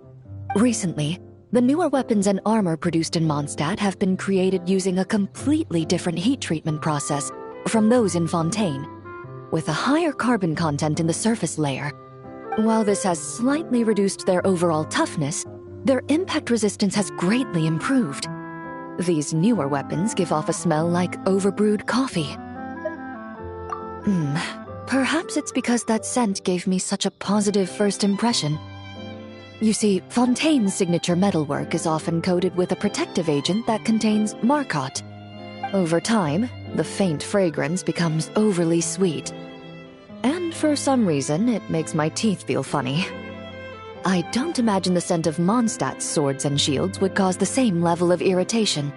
Recently, the newer weapons and armor produced in Mondstadt have been created using a completely different heat treatment process from those in Fontaine, with a higher carbon content in the surface layer. While this has slightly reduced their overall toughness, their impact resistance has greatly improved. These newer weapons give off a smell like overbrewed coffee. Perhaps it's because that scent gave me such a positive first impression. You see, Fontaine's signature metalwork is often coated with a protective agent that contains Marcotte. Over time, the faint fragrance becomes overly sweet. And for some reason, it makes my teeth feel funny. I don't imagine the scent of Mondstadt's swords and shields would cause the same level of irritation.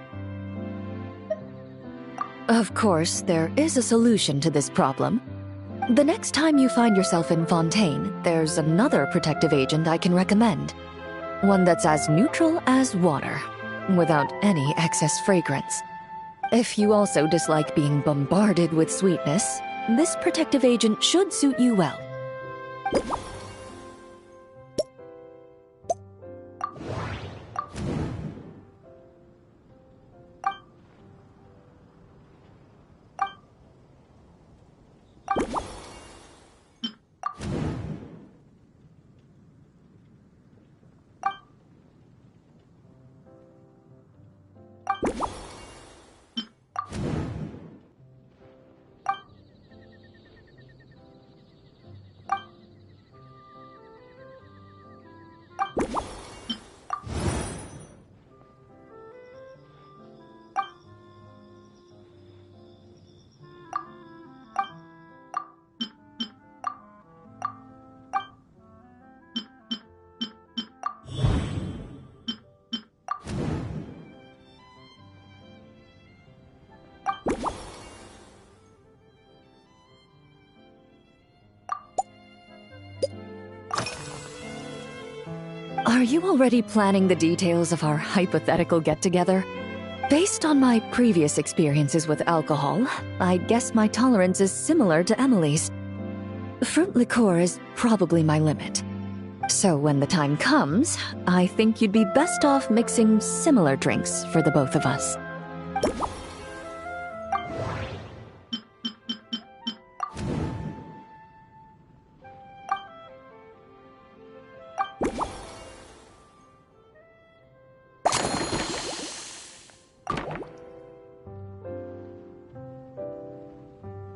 Of course, there is a solution to this problem. The next time you find yourself in Fontaine, there's another protective agent I can recommend. One that's as neutral as water, without any excess fragrance. If you also dislike being bombarded with sweetness, this protective agent should suit you well. Are you already planning the details of our hypothetical get-together? Based on my previous experiences with alcohol, I guess my tolerance is similar to Emily's. Fruit liqueur is probably my limit. So when the time comes, I think you'd be best off mixing similar drinks for the both of us.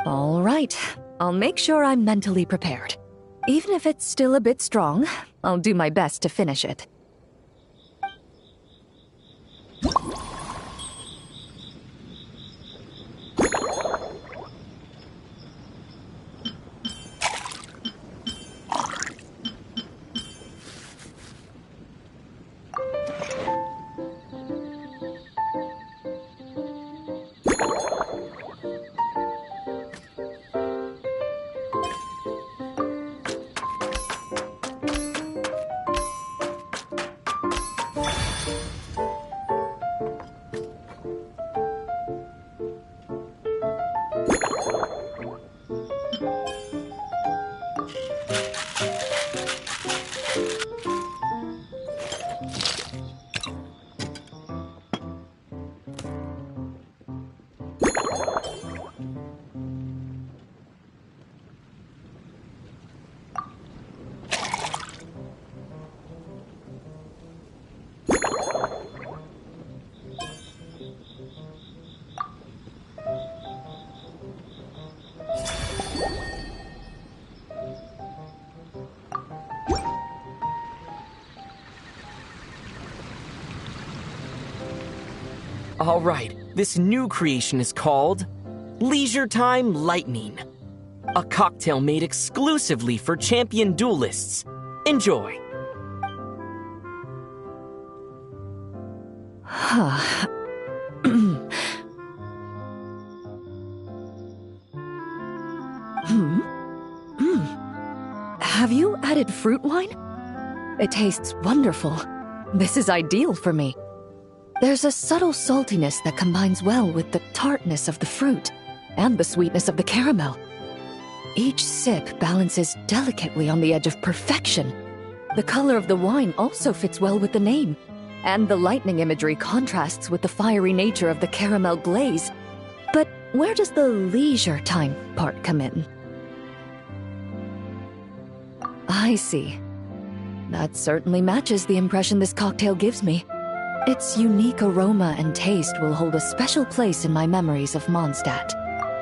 All right. I'll make sure I'm mentally prepared. Even if it's still a bit strong, I'll do my best to finish it.
All right, this new creation is called Leisure Time Lightning. A cocktail made exclusively for champion duelists. Enjoy.
Have you added fruit wine? It tastes wonderful. This is ideal for me. There's a subtle saltiness that combines well with the tartness of the fruit and the sweetness of the caramel. Each sip balances delicately on the edge of perfection. The color of the wine also fits well with the name, and the lightning imagery contrasts with the fiery nature of the caramel glaze. But where does the leisure time part come in? I see. That certainly matches the impression this cocktail gives me. Its unique aroma and taste will hold a special place in my memories of Mondstadt.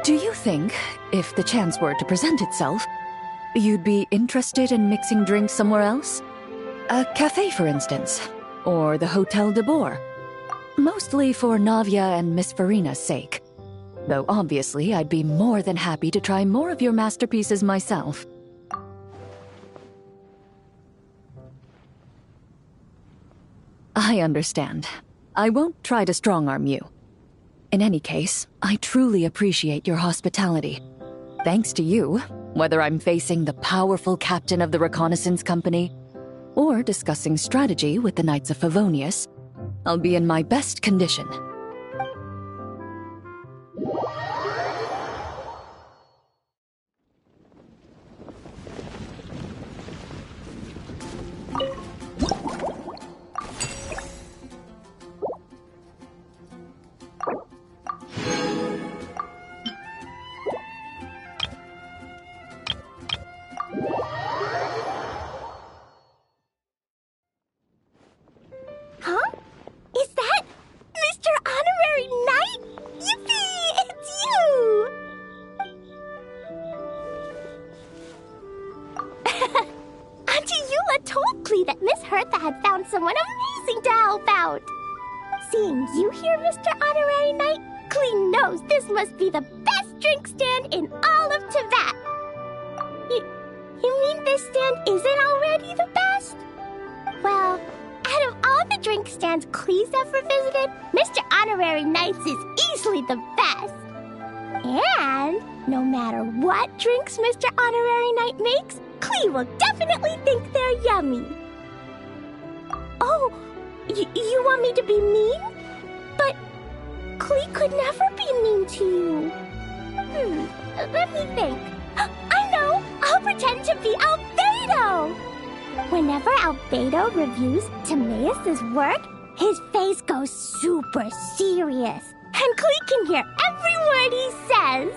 Do you think, if the chance were to present itself, you'd be interested in mixing drinks somewhere else? A cafe, for instance, or the Hotel de Boer. Mostly for Navia and Miss Farina's sake. Though obviously I'd be more than happy to try more of your masterpieces myself. I understand. I won't try to strong-arm you. In any case, I truly appreciate your hospitality. Thanks to you, whether I'm facing the powerful captain of the reconnaissance company or discussing strategy with the Knights of Favonius, I'll be in my best condition.
Someone amazing to help out. Seeing you here, Mr. Honorary Knight, Klee knows this must be the best drink stand in all of Teyvat. You mean this stand isn't already the best? Well, out of all the drink stands Klee's ever visited, Mr. Honorary Knight's is easily the best. And no matter what drinks Mr. Honorary Knight makes, Klee will definitely think they're yummy. Oh, you want me to be mean? But Klee could never be mean to you. Let me think. I know! I'll pretend to be Albedo! Whenever Albedo reviews Timaeus' work, his face goes super serious, and Klee can hear every word he says.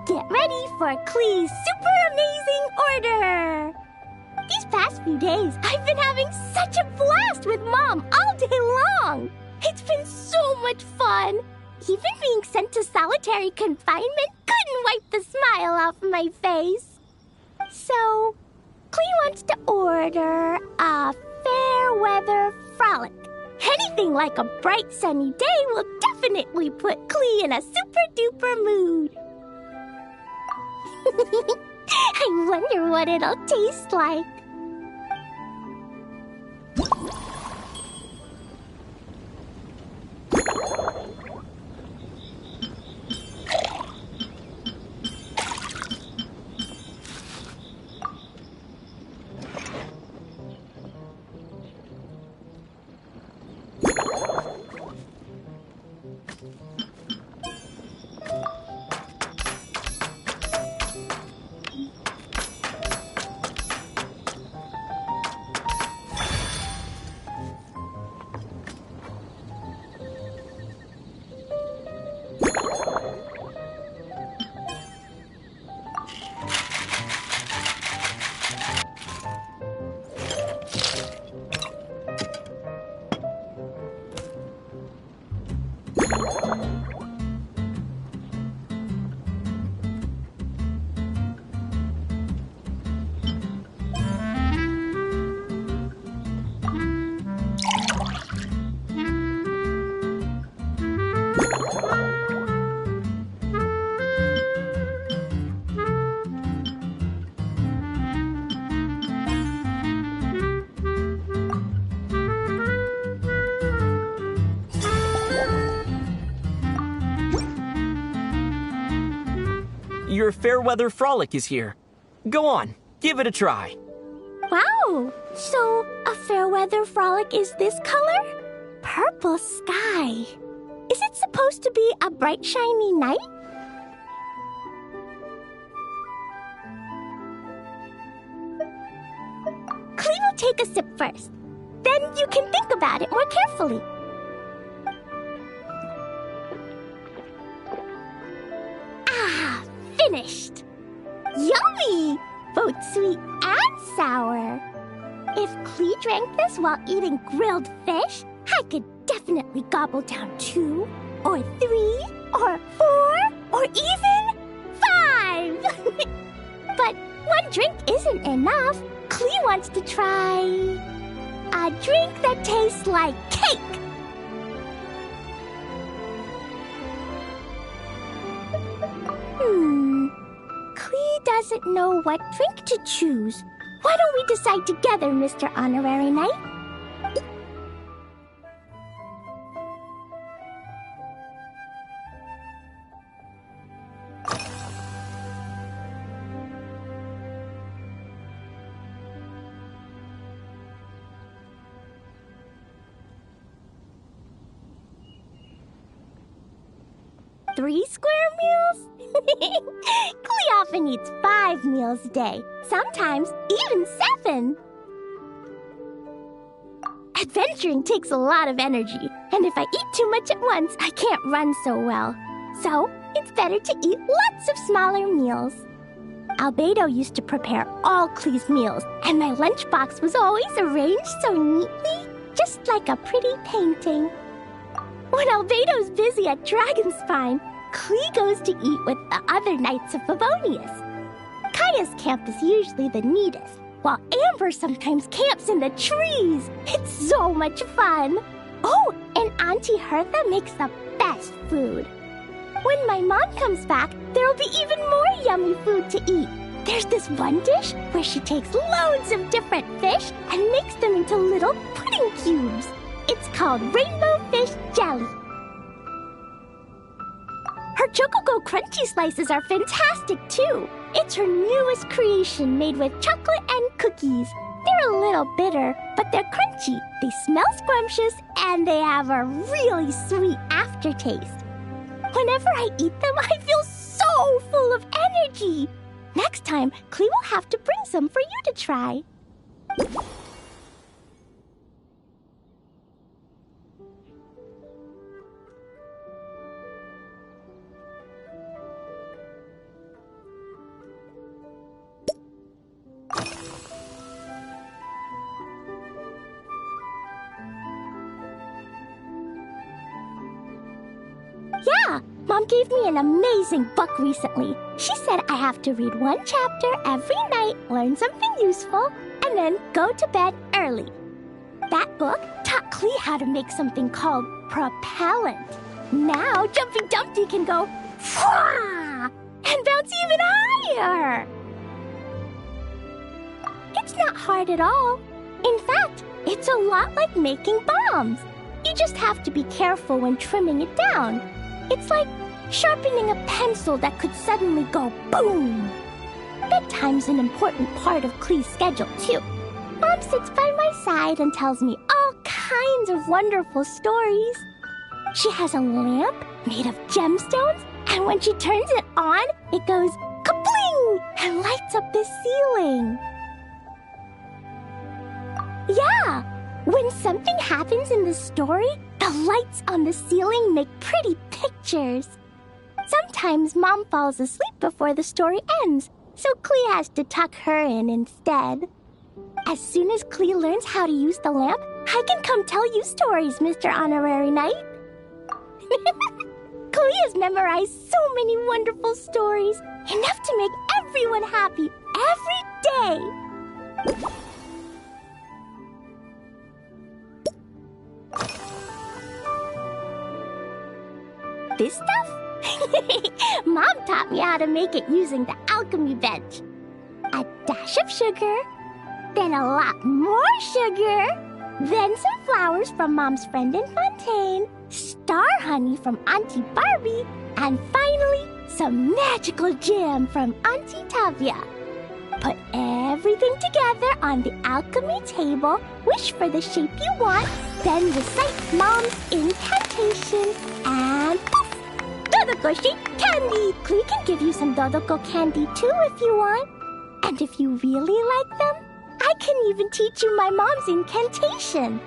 Get ready for Klee's super amazing order! These past few days, I've been having such a blast with Mom all day long. It's been so much fun. Even being sent to solitary confinement couldn't wipe the smile off my face. So, Klee wants to order a fair weather frolic. Anything like a bright sunny day will definitely put Klee in a super duper mood. I wonder what it'll taste like.
Your Fairweather Frolic is here. Go on, give it a try.
Wow! So, a Fairweather Frolic is this color? Purple sky. Is it supposed to be a bright, shiny night? Klee will take a sip first. Then you can think about it more carefully. Ah, finished. Yummy! Both sweet and sour. If Klee drank this while eating grilled fish, I could definitely gobble down 2, or 3, or 4, or even 5! But one drink isn't enough. Klee wants to try a drink that tastes like cake. Klee doesn't know what drink to choose. Why don't we decide together, Mr. Honorary Knight? Three square meals? Klee often eats 5 meals a day, sometimes even 7. Adventuring takes a lot of energy, and if I eat too much at once, I can't run so well. So, it's better to eat lots of smaller meals. Albedo used to prepare all Klee's meals, and my lunchbox was always arranged so neatly, just like a pretty painting. When Albedo's busy at Dragonspine, Klee goes to eat with the other Knights of Favonius. Kaya's camp is usually the neatest, while Amber sometimes camps in the trees. It's so much fun. Oh, and Auntie Hertha makes the best food. When my mom comes back, there'll be even more yummy food to eat. There's this one dish where she takes loads of different fish and makes them into little pudding cubes. It's called Rainbow Fish Jelly. Her Chocogo Crunchy Slices are fantastic, too. It's her newest creation made with chocolate and cookies. They're a little bitter, but they're crunchy. They smell scrumptious, and they have a really sweet aftertaste. Whenever I eat them, I feel so full of energy. Next time, Klee will have to bring some for you to try. Yeah, Mom gave me an amazing book recently. She said I have to read one chapter every night, learn something useful, and then go to bed early. That book taught Klee how to make something called propellant. Now Jumping Dumpty can go Fwah! And bounce even higher. It's not hard at all. In fact, it's a lot like making bombs. You just have to be careful when trimming it down. It's like sharpening a pencil that could suddenly go boom. Bedtime's an important part of Klee's schedule, too. Mom sits by my side and tells me all kinds of wonderful stories. She has a lamp made of gemstones, and when she turns it on, it goes kabling and lights up the ceiling. Yeah, when something happens in the story, the lights on the ceiling make pretty pictures. Sometimes Mom falls asleep before the story ends, so Klee has to tuck her in instead. As soon as Klee learns how to use the lamp, I can come tell you stories, Mr. Honorary Knight. Klee has memorized so many wonderful stories, enough to make everyone happy every day. This stuff? Mom taught me how to make it using the alchemy bench. A dash of sugar, then a lot more sugar, then some flowers from Mom's friend in Fontaine, star honey from Auntie Barbie, and finally, some magical jam from Auntie Tavia. Put everything together on the alchemy table, wish for the shape you want, then recite Mom's incantation, and poof! Dodoko shape candy! Klee can give you some Dodoko candy too if you want. And if you really like them, I can even teach you my mom's incantation.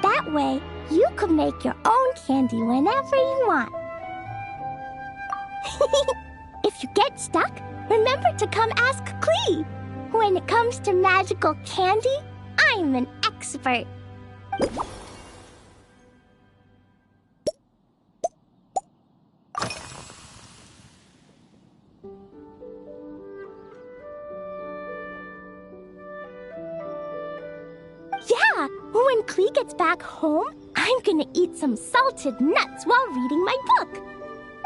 That way, you can make your own candy whenever you want. If you get stuck, remember to come ask Klee. When it comes to magical candy, I'm an expert. Yeah, when Klee gets back home, I'm gonna eat some salted nuts while reading my book.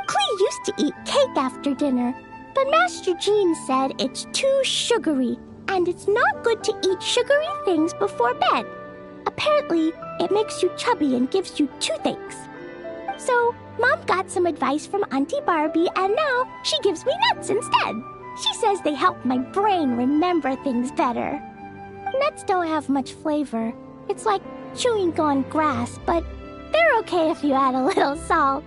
Klee used to eat cake after dinner, but Master Jean said it's too sugary, and it's not good to eat sugary things before bed. Apparently, it makes you chubby and gives you toothaches. So, Mom got some advice from Auntie Barbie, and now she gives me nuts instead. She says they help my brain remember things better. Nuts don't have much flavor. It's like chewing on grass, but they're okay if you add a little salt.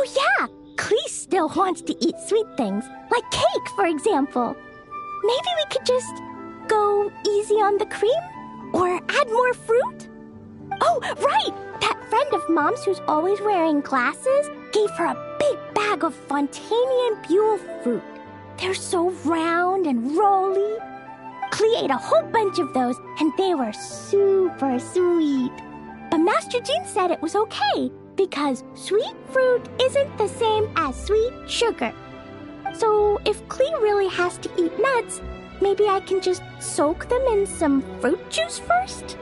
Oh yeah, Klee still wants to eat sweet things, like cake, for example. Maybe we could just go easy on the cream? Or add more fruit? Oh, right! That friend of Mom's who's always wearing glasses gave her a big bag of Fontanian Buell fruit. They're so round and rolly. Klee ate a whole bunch of those, and they were super sweet. But Master Jean said it was okay, because sweet fruit isn't the same as sweet sugar. So if Klee really has to eat nuts, maybe I can just soak them in some fruit juice first?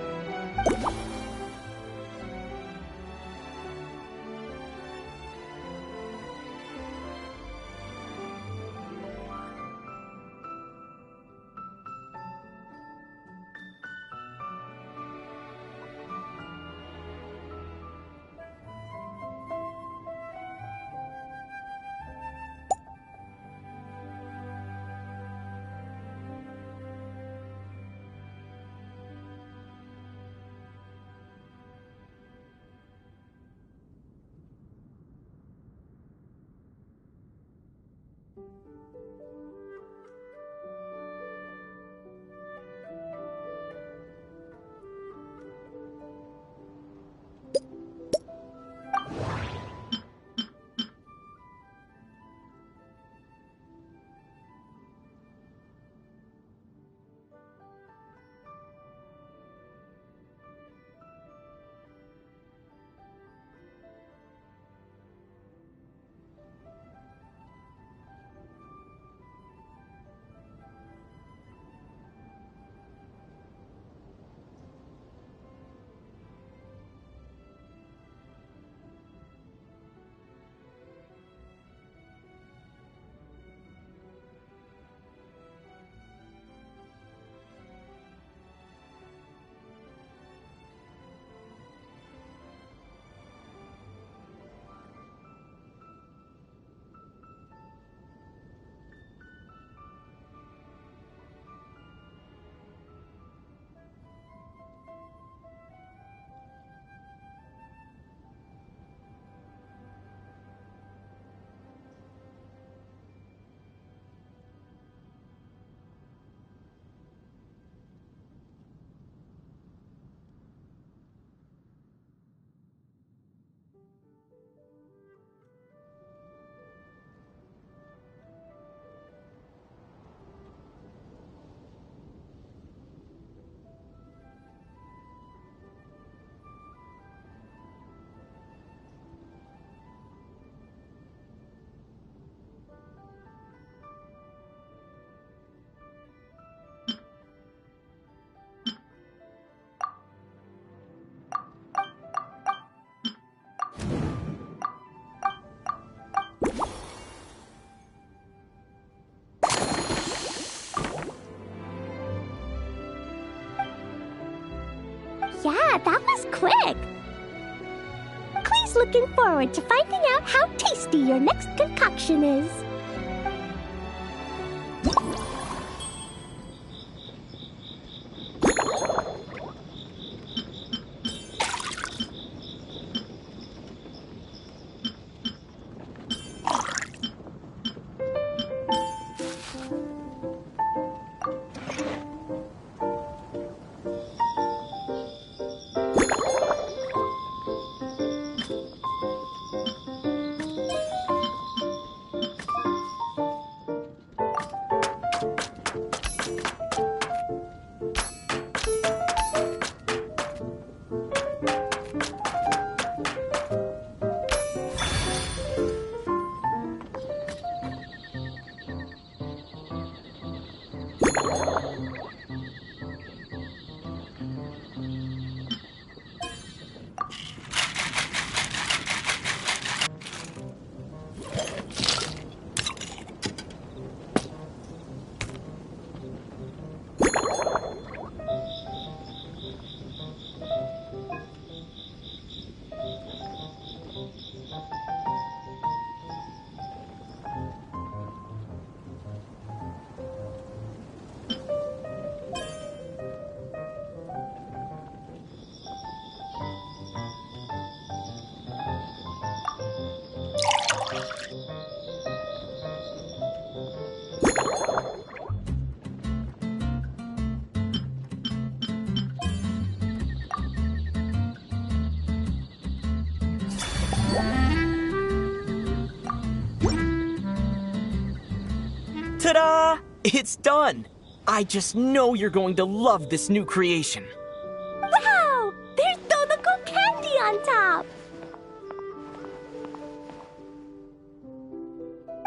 Yeah, that was quick. Klee's looking forward to finding out how tasty your next concoction is.
Ta-da! It's done! I just know you're going to love this new creation.
Wow! There's Dodoko candy on top!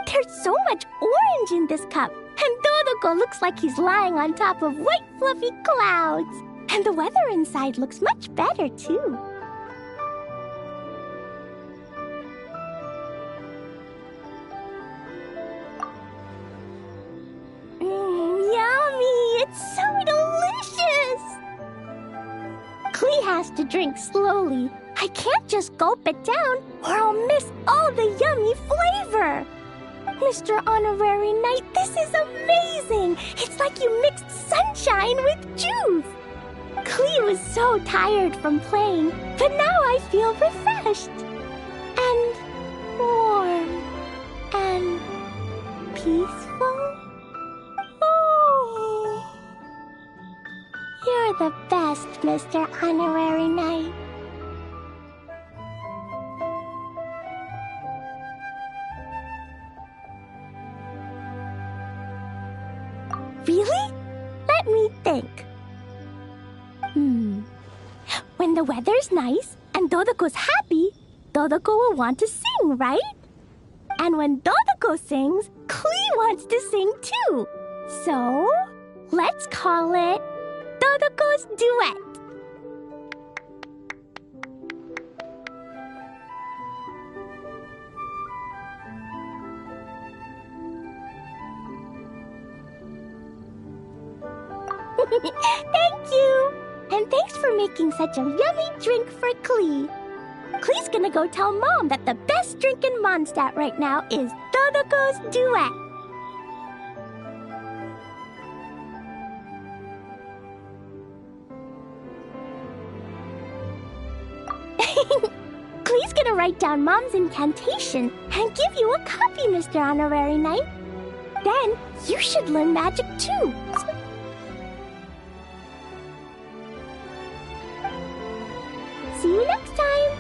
There's so much orange in this cup, and Dodoko looks like he's lying on top of white fluffy clouds. And the weather inside looks much better, too. Yummy! It's so delicious! Klee has to drink slowly. I can't just gulp it down, or I'll miss all the yummy flavor. Mr. Honorary Knight, this is amazing! It's like you mixed sunshine with juice! Klee was so tired from playing, but now I feel refreshed. And warm. And peaceful. Oh. You're the best, Mr. Honorary Knight. Really? Let me think. When the weather's nice and Dodoko's happy, Dodoko will want to sing, right? And when Dodoko sings, Klee wants to sing too. So, let's call it Dodoko's Duet. Thank you! And thanks for making such a yummy drink for Klee. Klee's gonna go tell Mom that the best drink in Mondstadt right now is Dodoko's Duet. Klee's gonna write down Mom's incantation and give you a copy, Mr. Honorary Knight. Then you should learn magic too. See you next time!